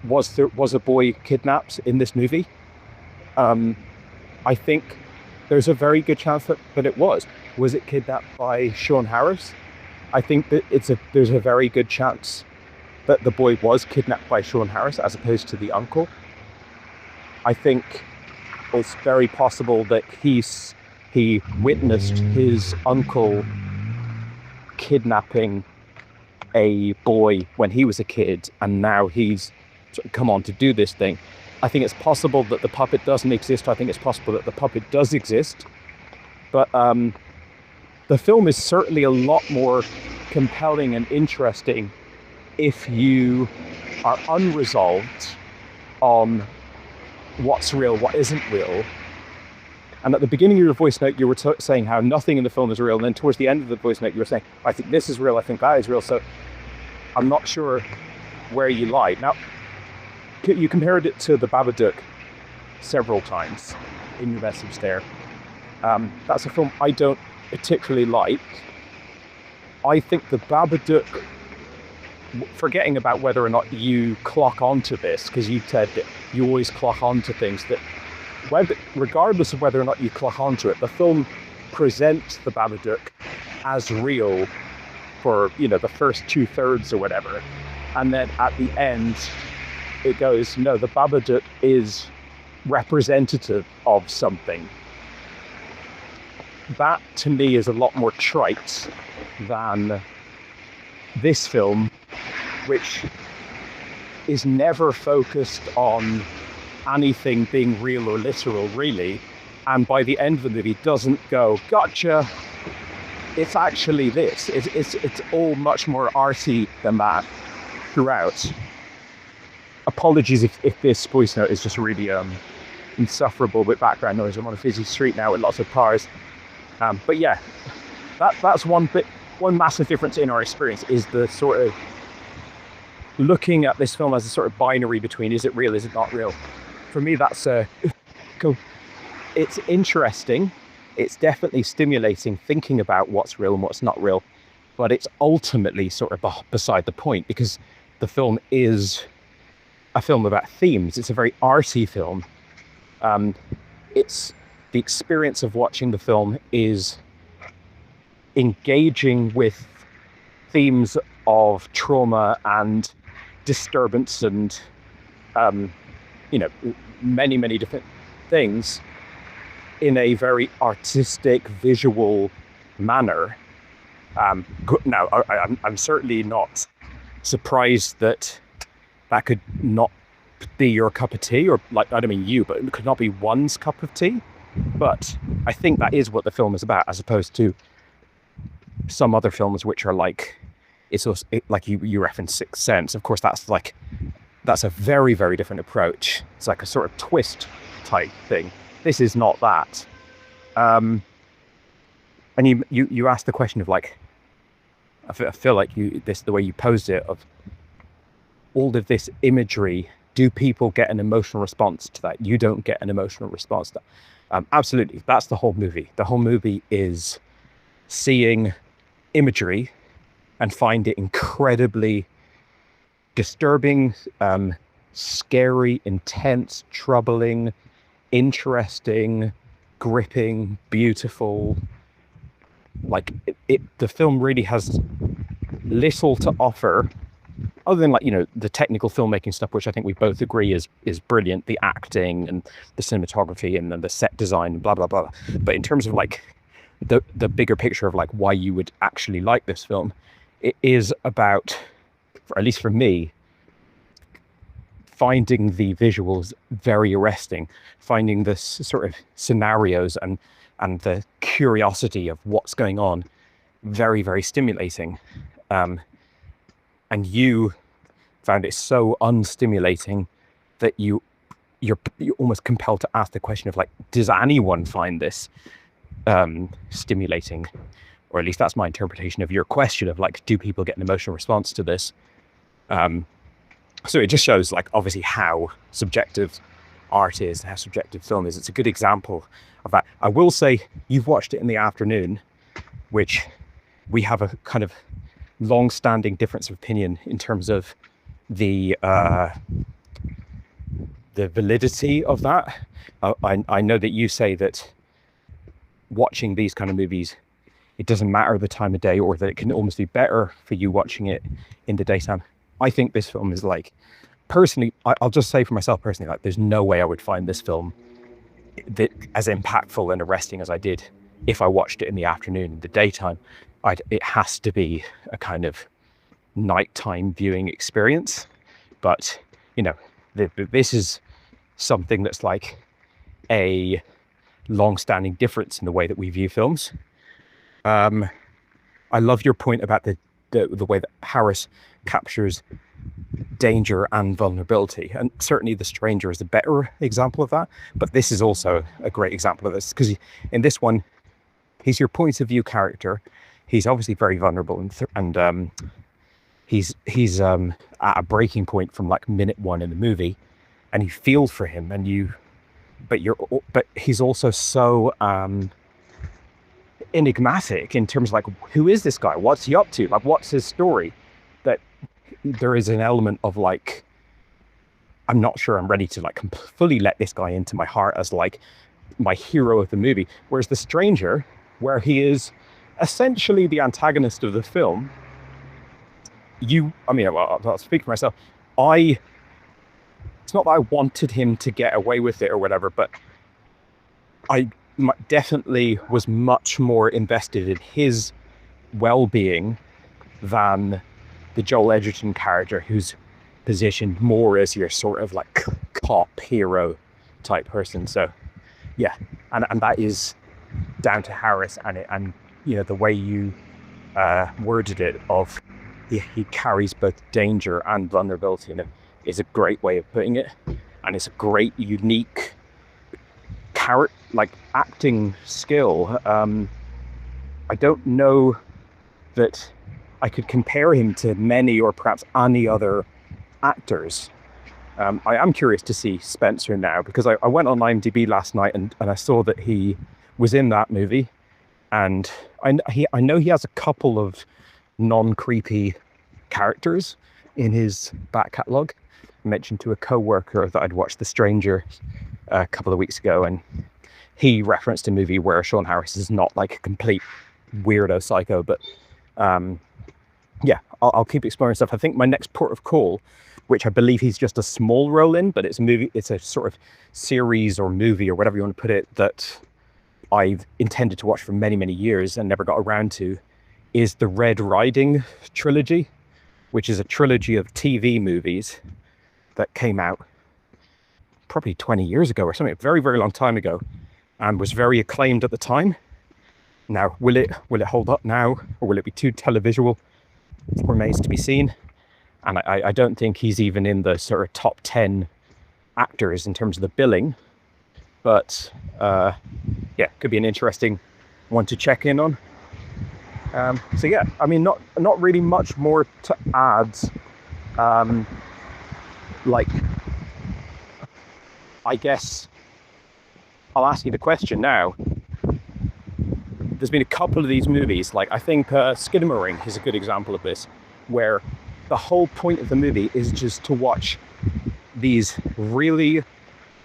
was a boy kidnapped in this movie? I think there's a very good chance that it was. Was it kidnapped by Sean Harris? I think that there's a very good chance that the boy was kidnapped by Sean Harris as opposed to the uncle. I think it's very possible that he witnessed his uncle kidnapping a boy when he was a kid, and now he's come on to do this thing. I think it's possible that the puppet doesn't exist. I think it's possible that the puppet does exist. But the film is certainly a lot more compelling and interesting if you are unresolved on what's real, what isn't real. And at the beginning of your voice note, you were saying how nothing in the film is real. And then towards the end of the voice note, you were saying, I think this is real, I think that is real. So I'm not sure where you lie. Now, you compared it to The Babadook several times in your message there. That's a film I don't particularly like. I think The Babadook, forgetting about whether or not you clock onto this, because you said that you always clock onto things, that regardless of whether or not you clock onto it, the film presents The Babadook as real for, the first 2/3 or whatever. And then at the end, it goes, no, the Babadook is representative of something. That, to me, is a lot more trite than this film, which is never focused on anything being real or literal, really. And by the end of the movie, doesn't go, gotcha, it's actually this. It's all much more arty than that throughout. Apologies if this voice note is just really insufferable with background noise. I'm on a busy street now with lots of cars. But yeah, that's one massive difference in our experience, is the sort of looking at this film as a sort of binary between is it real, is it not real. For me, that's cool. It's interesting. It's definitely stimulating thinking about what's real and what's not real. But it's ultimately sort of beside the point, because the film is a film about themes. It's a very arty film. It's the experience of watching the film is engaging with themes of trauma and disturbance and many, many different things in a very artistic, visual manner. Now, I'm certainly not surprised that could not be your cup of tea, or like, I don't mean you, but it could not be one's cup of tea. But I think that is what the film is about, as opposed to some other films which are like, it's also, like you referenced Sixth Sense. Of course, that's a very, very different approach. It's like a sort of twist type thing. This is not that. And you asked the question of like, I feel like the way you posed it, of all of this imagery, do people get an emotional response to that? You don't get an emotional response to that. Absolutely, that's the whole movie. The whole movie is seeing imagery and find it incredibly disturbing, scary, intense, troubling, interesting, gripping, beautiful. Like the film really has little to offer, other than the technical filmmaking stuff, which I think we both agree is brilliant, the acting and the cinematography and then the set design, blah blah blah. But in terms of like the bigger picture of like why you would actually like this film, it is about, at least for me, finding the visuals very arresting, finding the sort of scenarios and the curiosity of what's going on very, very stimulating. And you found it so unstimulating that you you're almost compelled to ask the question of like, does anyone find this stimulating? Or at least that's my interpretation of your question of like, do people get an emotional response to this? So it just shows like obviously how subjective art is, how subjective film is. It's a good example of that. I will say you've watched it in the afternoon, which we have a kind of long-standing difference of opinion in terms of the validity of that. I know that you say that watching these kind of movies, it doesn't matter the time of day, or that it can almost be better for you watching it in the daytime. I think this film is like, personally, I'll just say for myself personally, like there's no way I would find this film that as impactful and arresting as I did if I watched it in the afternoon. In the daytime, it has to be a kind of nighttime viewing experience. But, you know, this is something that's like a long-standing difference in the way that we view films. I love your point about the way that Harris captures danger and vulnerability, and certainly The Stranger is a better example of that, but this is also a great example of this, because in this one he's your point of view character. He's obviously very vulnerable, and he's at a breaking point from like minute one in the movie, and you feel for him, but he's also so enigmatic in terms of like, who is this guy? What's he up to? Like, what's his story? That there is an element of like, I'm not sure I'm ready to like fully let this guy into my heart as like my hero of the movie. Whereas The Stranger, where he is essentially the antagonist of the film, I'll speak for myself. It's not that I wanted him to get away with it or whatever, but I definitely was much more invested in his well-being than the Joel Edgerton character, who's positioned more as your sort of like cop hero type person. So yeah, and that is down to Harris and you know, the way you worded it of he carries both danger and vulnerability in him is a great way of putting it, and it's a great unique acting skill. I don't know that I could compare him to many or perhaps any other actors. I am curious to see Spencer now, because I went on IMDb last night and I saw that he was in that movie, and I know he has a couple of non-creepy characters in his back catalogue. I mentioned to a co-worker that I'd watched The Stranger a couple of weeks ago, and he referenced a movie where Sean Harris is not like a complete weirdo psycho, but yeah, I'll keep exploring stuff. I think my next port of call, which I believe he's just a small role in, but it's a movie, it's a sort of series or movie or whatever you want to put it, that I've intended to watch for many, many years and never got around to, is the Red Riding trilogy, which is a trilogy of TV movies that came out probably 20 years ago or something, a very, very long time ago, and was very acclaimed at the time. Now, will it hold up now, or will it be too televisual? Remains to be seen. And I don't think he's even in the sort of top 10 actors in terms of the billing. But yeah, could be an interesting one to check in on. So yeah, I mean, not really much more to add. Like, I guess I'll ask you the question now. There's been a couple of these movies, like I think Skinamarink is a good example of this, where the whole point of the movie is just to watch these really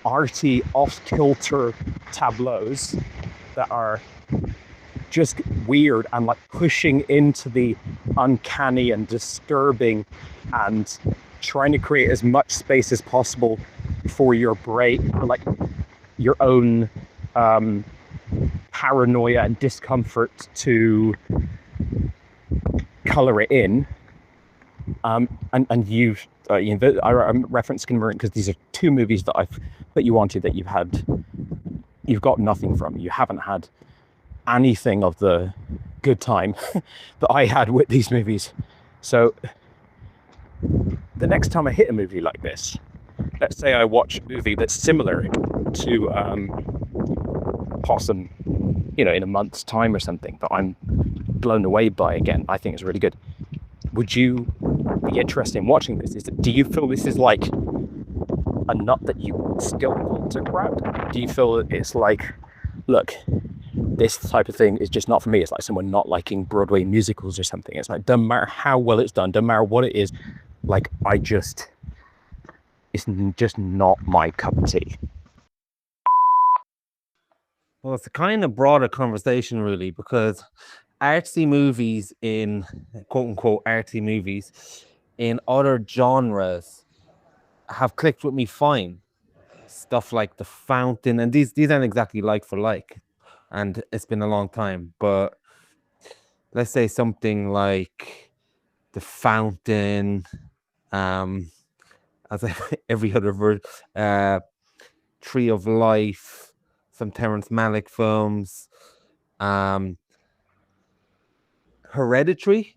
arty, off-kilter tableaus that are just weird and like pushing into the uncanny and disturbing and trying to create as much space as possible for your brain, like your own paranoia and discomfort to color it in. And you've I referenced Cinema because these are two movies that you wanted, that you've got nothing from. You haven't had anything of the good time that I had with these movies. So the next time I hit a movie like this, let's say I watch a movie that's similar to Possum, in a month's time or something, that I'm blown away by again. I think it's really good. Would you be interested in watching this? Do you feel this is like a nut that you still want to grab? Do you feel it's like, look, this type of thing is just not for me? It's like someone not liking Broadway musicals or something. It's like, doesn't matter how well it's done, doesn't matter what it is, like, it's just not my cup of tea. Well, it's a kind of broader conversation, really, because artsy movies in quote unquote artsy movies in other genres have clicked with me fine. Stuff like The Fountain, and these aren't exactly like for like, and it's been a long time, but let's say something like The Fountain, as every other word, Tree of Life, some Terrence Malick films, Hereditary,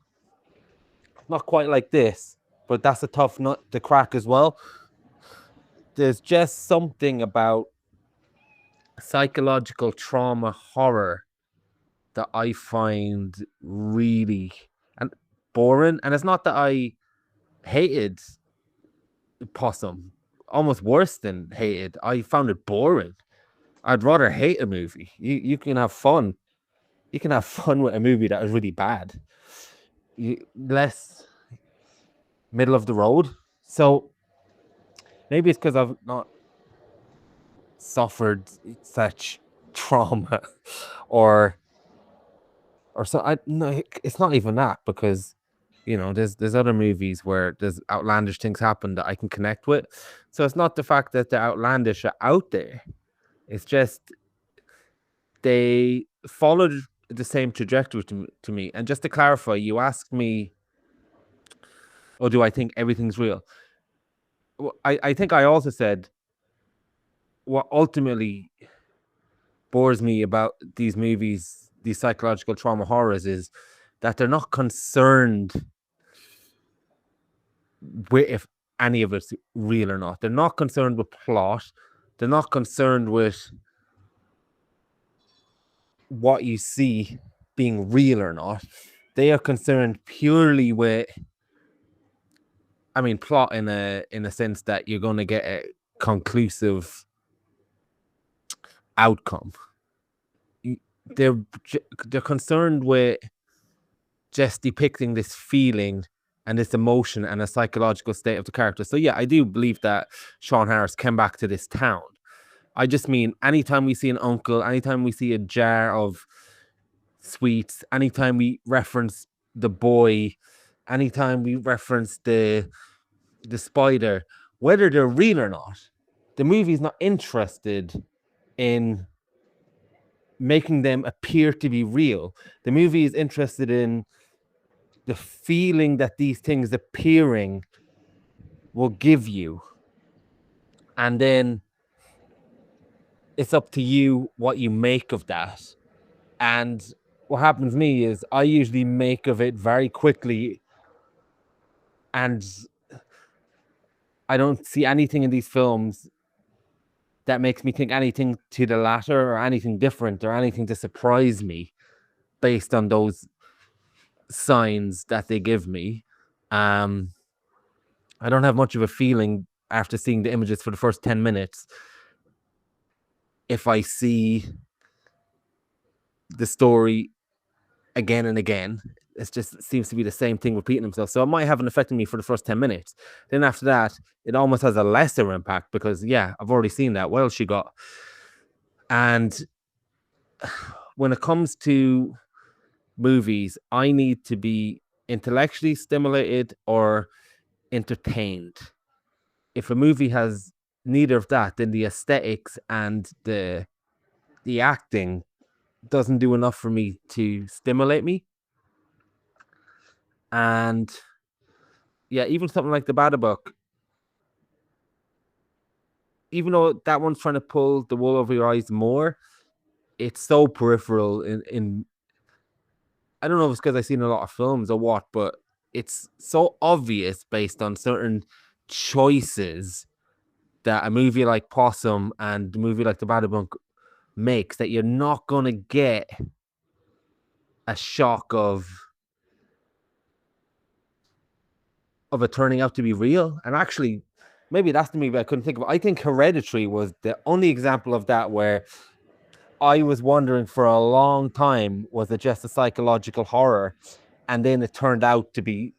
not quite like this, but that's a tough nut to crack as well. There's just something about psychological trauma horror that I find really boring. And it's not that I hated Possum, almost worse than hated. I found it boring. I'd rather hate a movie. You can have fun. You can have fun with a movie that is really bad. Less middle of the road. So maybe it's because I've not suffered such trauma, or so. No, it's not even that, because there's other movies where there's outlandish things happen that I can connect with. So it's not the fact that the outlandish are out there. It's just they followed the same trajectory to me. And just to clarify, you asked me, oh, do I think everything's real? Well, I think I also said what ultimately bores me about these movies, these psychological trauma horrors, is that they're not concerned with if any of it's real or not. They're not concerned with plot. They're not concerned with what you see being real or not. They are concerned purely with, plot in a sense that you're going to get a conclusive outcome. They're concerned with just depicting this feeling and this emotion and a psychological state of the character. So yeah, I do believe that Sean Harris came back to this town. I just mean, anytime we see an uncle, anytime we see a jar of sweets, anytime we reference the boy, anytime we reference the spider, whether they're real or not, the movie's not interested in making them appear to be real. The movie is interested in the feeling that these things appearing will give you. And then it's up to you what you make of that. And what happens to me is I usually make of it very quickly, and I don't see anything in these films that makes me think anything to the latter or anything different or anything to surprise me based on those signs that they give me. I don't have much of a feeling after seeing the images for the first 10 minutes if I see the story again and again. It just seems to be the same thing repeating themselves. So it might have an effect on me for the first 10 minutes. Then after that, it almost has a lesser impact because, yeah, I've already seen that. What else she got? And when it comes to movies, I need to be intellectually stimulated or entertained. If a movie has neither of that, then the aesthetics and the acting doesn't do enough for me to stimulate me. And yeah, even something like The Babadook, even though that one's trying to pull the wool over your eyes more, it's so peripheral in I don't know if it's because I've seen a lot of films or what, but it's so obvious based on certain choices that a movie like Possum and a movie like The Bad makes, that you're not going to get a shock of it turning out to be real. And actually, maybe that's the movie I couldn't think of. I think Hereditary was the only example of that where I was wondering for a long time, was it just a psychological horror? And then it turned out to be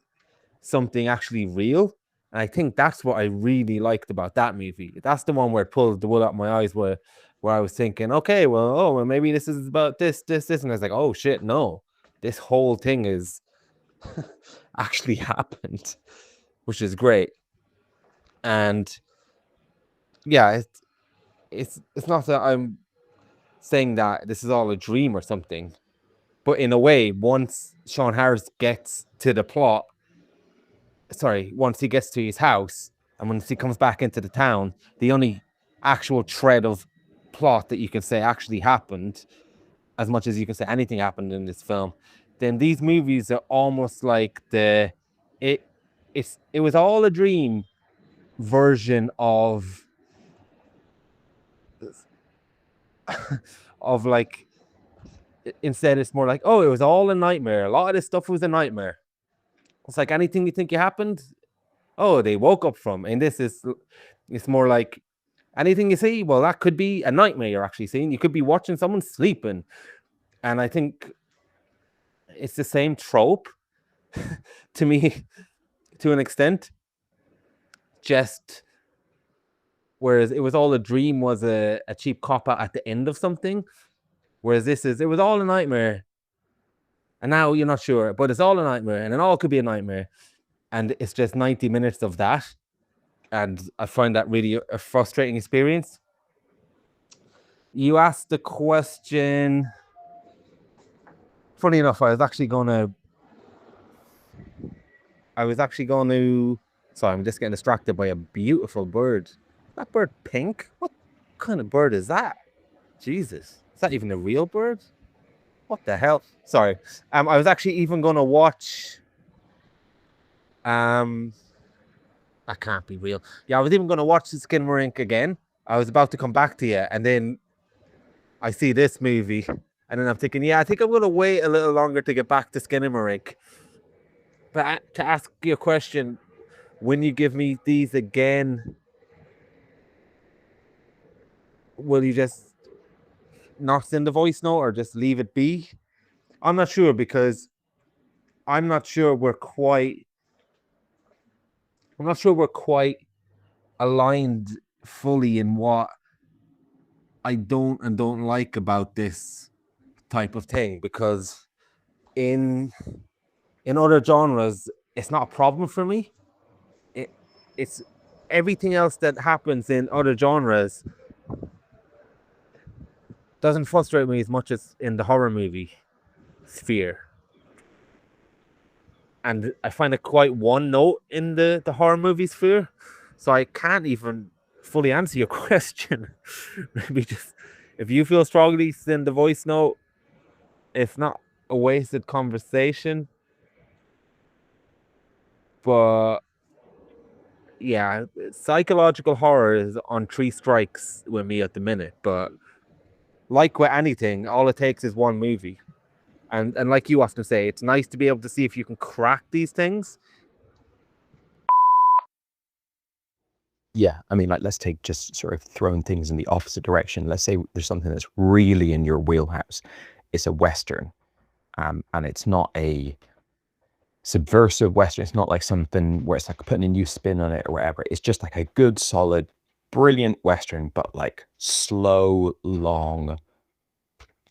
something actually real. And I think that's what I really liked about that movie. That's the one where it pulled the wool out of my eyes, where I was thinking, okay, well, maybe this is about this. And I was like, oh shit, no. This whole thing is actually happened, which is great. And yeah, it's not that I'm saying that this is all a dream or something, but in a way, once Sean Harris gets to the plot, once he gets to his house and once he comes back into the town, the only actual thread of plot that you can say actually happened, as much as you can say anything happened in this film, then these movies are almost like it was all a dream version of like, instead it's more like, oh, it was all a nightmare. A lot of this stuff was a nightmare. It's like anything you think happened, oh, they woke up from. And it's more like anything you see, well, that could be a nightmare you're actually seeing. You could be watching someone sleeping. And I think it's the same trope to me, to an extent. Just whereas it was all a dream was a cheap cop-out at the end of something. Whereas it was all a nightmare. And now you're not sure, but it's all a nightmare. And it all could be a nightmare. And it's just 90 minutes of that. And I find that really a frustrating experience. You asked the question. Funny enough, I was actually going to. Sorry, I'm just getting distracted by a beautiful bird. Is that bird pink? What kind of bird is that? Jesus. Is that even a real bird? What the hell? Sorry. I was actually even going to watch. That can't be real. Yeah, I was even going to watch the Skinamarink again. I was about to come back to you, and then I see this movie, and then I'm thinking, yeah, I think I'm going to wait a little longer to get back to Skinamarink. But to ask you a question, when you give me these again, will you just not send the voice note or just leave it be? I'm not sure, because I'm not sure we're quite aligned fully in what I don't like about this type of thing, because in other genres it's not a problem for me. It's everything else that happens in other genres doesn't frustrate me as much as in the horror movie sphere. And I find it quite one note in the horror movie sphere. So I can't even fully answer your question. Maybe just, if you feel strongly, send the voice note. If not, a wasted conversation. But yeah, psychological horror is on 3 strikes with me at the minute. But like with anything, all it takes is one movie. And like you often say, it's nice to be able to see if you can crack these things. Yeah, I mean, like, let's take just sort of throwing things in the opposite direction. Let's say there's something that's really in your wheelhouse. It's a Western, and it's not a subversive Western. It's not like something where it's like putting a new spin on it or whatever. It's just like a good, solid, brilliant Western, but like slow, long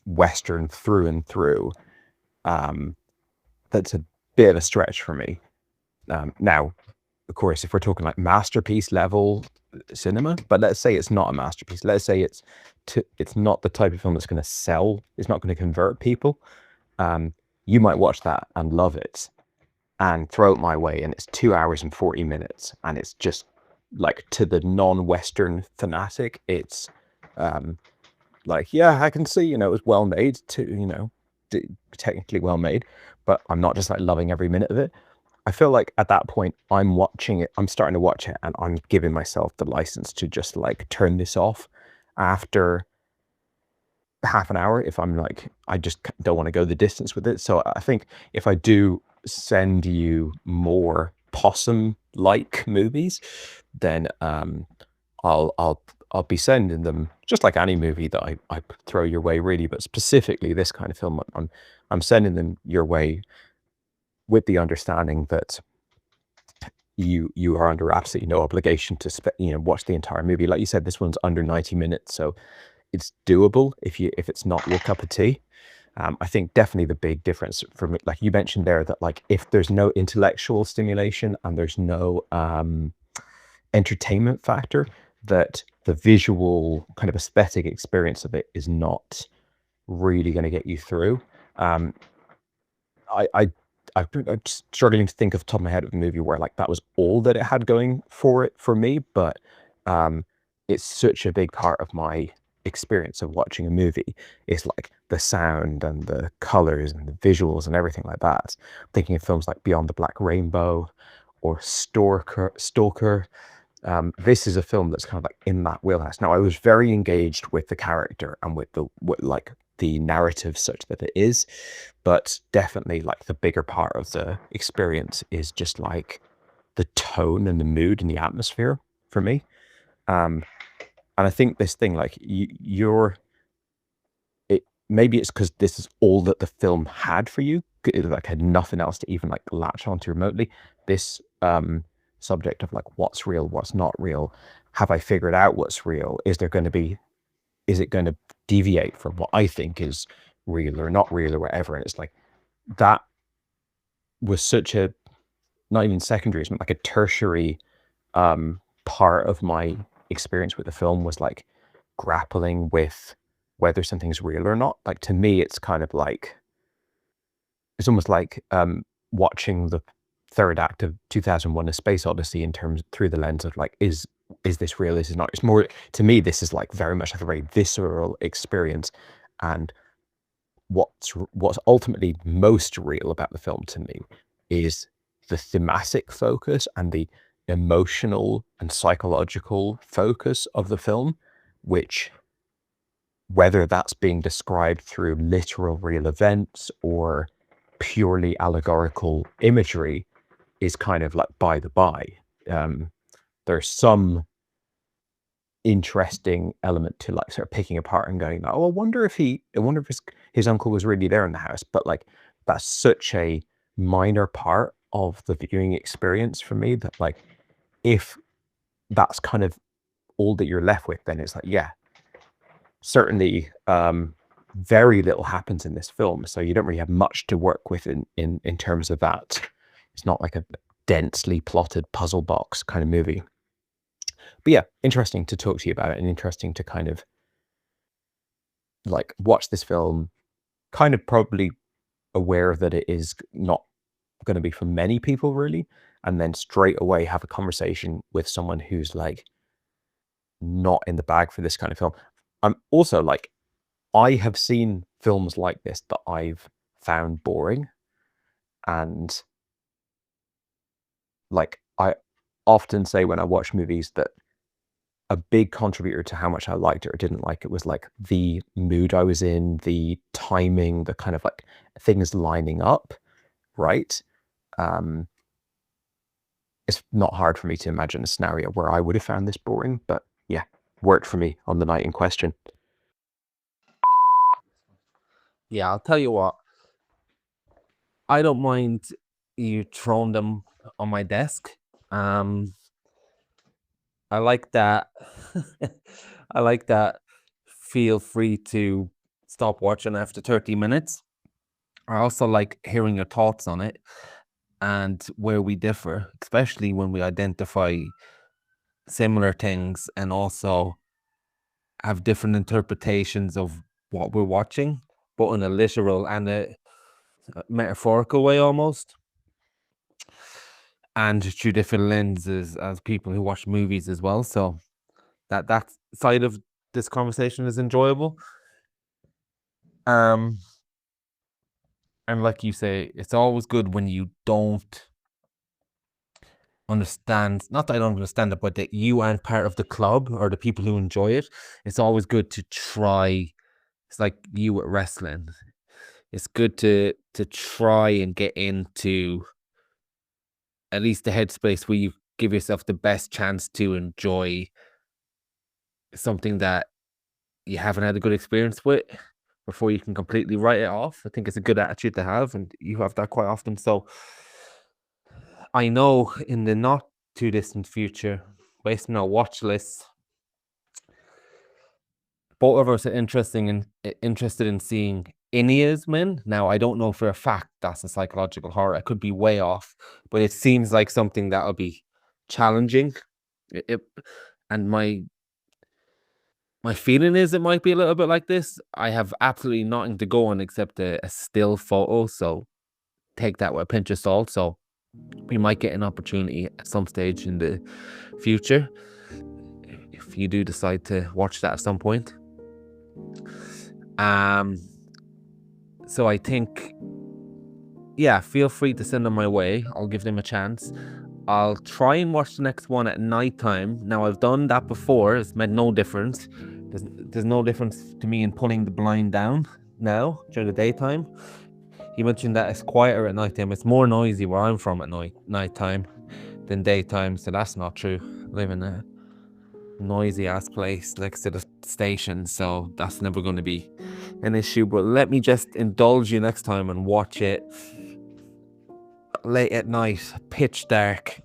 Western through and through. That's a bit of a stretch for me. Now, of course, if we're talking like masterpiece level cinema, but let's say it's not a masterpiece. Let's say it's not the type of film that's going to sell. It's not going to convert people. You might watch that and love it and throw it my way, and it's 2 hours and 40 minutes, and it's just like, to the non-Western fanatic, it's like, yeah, I can see, it was well made, technically well made, but I'm not just like loving every minute of it. I feel like at that point I'm watching it, I'm starting to watch it, and I'm giving myself the license to just like turn this off after half an hour if I'm like, I just don't want to go the distance with it. So I think if I do send you more Possum like movies, then I'll be sending them just like any movie that I throw your way, really, but specifically this kind of film, I'm sending them your way with the understanding that you are under absolutely no obligation to watch the entire movie. Like you said, this one's under 90 minutes, so it's doable if it's not your cup of tea. I think definitely the big difference for me, like you mentioned there, that like if there's no intellectual stimulation and there's no entertainment factor, that the visual kind of aesthetic experience of it is not really going to get you through. I'm struggling to think off the top of my head of a movie where like that was all that it had going for it for me, but it's such a big part of my experience of watching a movie is like the sound and the colors and the visuals and everything like that. Thinking of films like Beyond the Black Rainbow or Stalker. This is a film that's kind of like in that wheelhouse. Now, I was very engaged with the character and with the narrative such that it is, but definitely like the bigger part of the experience is just like the tone and the mood and the atmosphere for me. And I think this thing, like maybe it's because this is all that the film had for you. It like had nothing else to even like latch onto remotely. This subject of like what's real, what's not real. Have I figured out what's real? Is it going to deviate from what I think is real or not real or whatever? And it's like that was such a, not even secondary, it's like a tertiary part of my experience with the film, was like grappling with whether something's real or not. Like to me, it's kind of like, it's almost like watching the third act of 2001: A Space Odyssey in terms through the lens of like, is this real? Is it not? It's more, to me, this is like very much like a very visceral experience. And what's ultimately most real about the film to me is the thematic focus and the emotional and psychological focus of the film, which, whether that's being described through literal real events or purely allegorical imagery, is kind of like by the by. There's some interesting element to like sort of picking apart and going, oh, I wonder if his uncle was really there in the house. But like that's such a minor part of the viewing experience for me that like, if that's kind of all that you're left with, then it's like, yeah, certainly very little happens in this film, so you don't really have much to work with in terms of that. It's not like a densely plotted puzzle box kind of movie. But yeah, interesting to talk to you about it, and interesting to kind of like watch this film, kind of probably aware that it is not going to be for many people really, and then straight away have a conversation with someone who's like not in the bag for this kind of film. I'm also like, I have seen films like this that I've found boring, and like I often say when I watch movies that a big contributor to how much I liked it or didn't like it was like the mood I was in, the timing, the kind of like things lining up, right? It's not hard for me to imagine a scenario where I would have found this boring, but yeah, worked for me on the night in question. Yeah, I'll tell you what. I don't mind you throwing them on my desk. I like that. I like that. Feel free to stop watching after 30 minutes. I also like hearing your thoughts on it and where we differ, especially when we identify similar things and also have different interpretations of what we're watching, both in a literal and a metaphorical way almost, and through different lenses as people who watch movies as well. So that side of this conversation is enjoyable. And like you say, it's always good when you don't understand, not that I don't understand it, but that you aren't part of the club or the people who enjoy it. It's always good to try. It's like you with wrestling. It's good to try and get into at least the headspace where you give yourself the best chance to enjoy something that you haven't had a good experience with before you can completely write it off. I think it's a good attitude to have, and you have that quite often. So I know in the not too distant future, based on our watch list, both of us are interested in seeing Inya's Men. Now, I don't know for a fact that's a psychological horror. I could be way off, but it seems like something that'll be challenging. And my feeling is it might be a little bit like this. I have absolutely nothing to go on except a still photo, so take that with a pinch of salt. So we might get an opportunity at some stage in the future if you do decide to watch that at some point. So I think, yeah, feel free to send them my way. I'll give them a chance. I'll try and watch the next one at nighttime. Now, I've done that before. It's made no difference. There's no difference to me in pulling the blind down now during the daytime. You mentioned that it's quieter at nighttime. It's more noisy where I'm from at nighttime than daytime. So that's not true. I live in a noisy ass place next to the station, so that's never going to be an issue. But let me just indulge you next time and watch it late at night, pitch dark,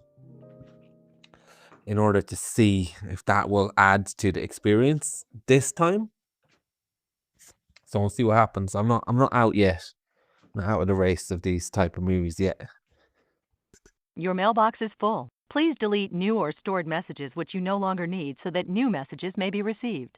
in order to see if that will add to the experience this time. So we'll see what happens. I'm not out yet. I'm not out of the race of these type of movies yet. Your mailbox is full. Please delete new or stored messages which you no longer need so that new messages may be received.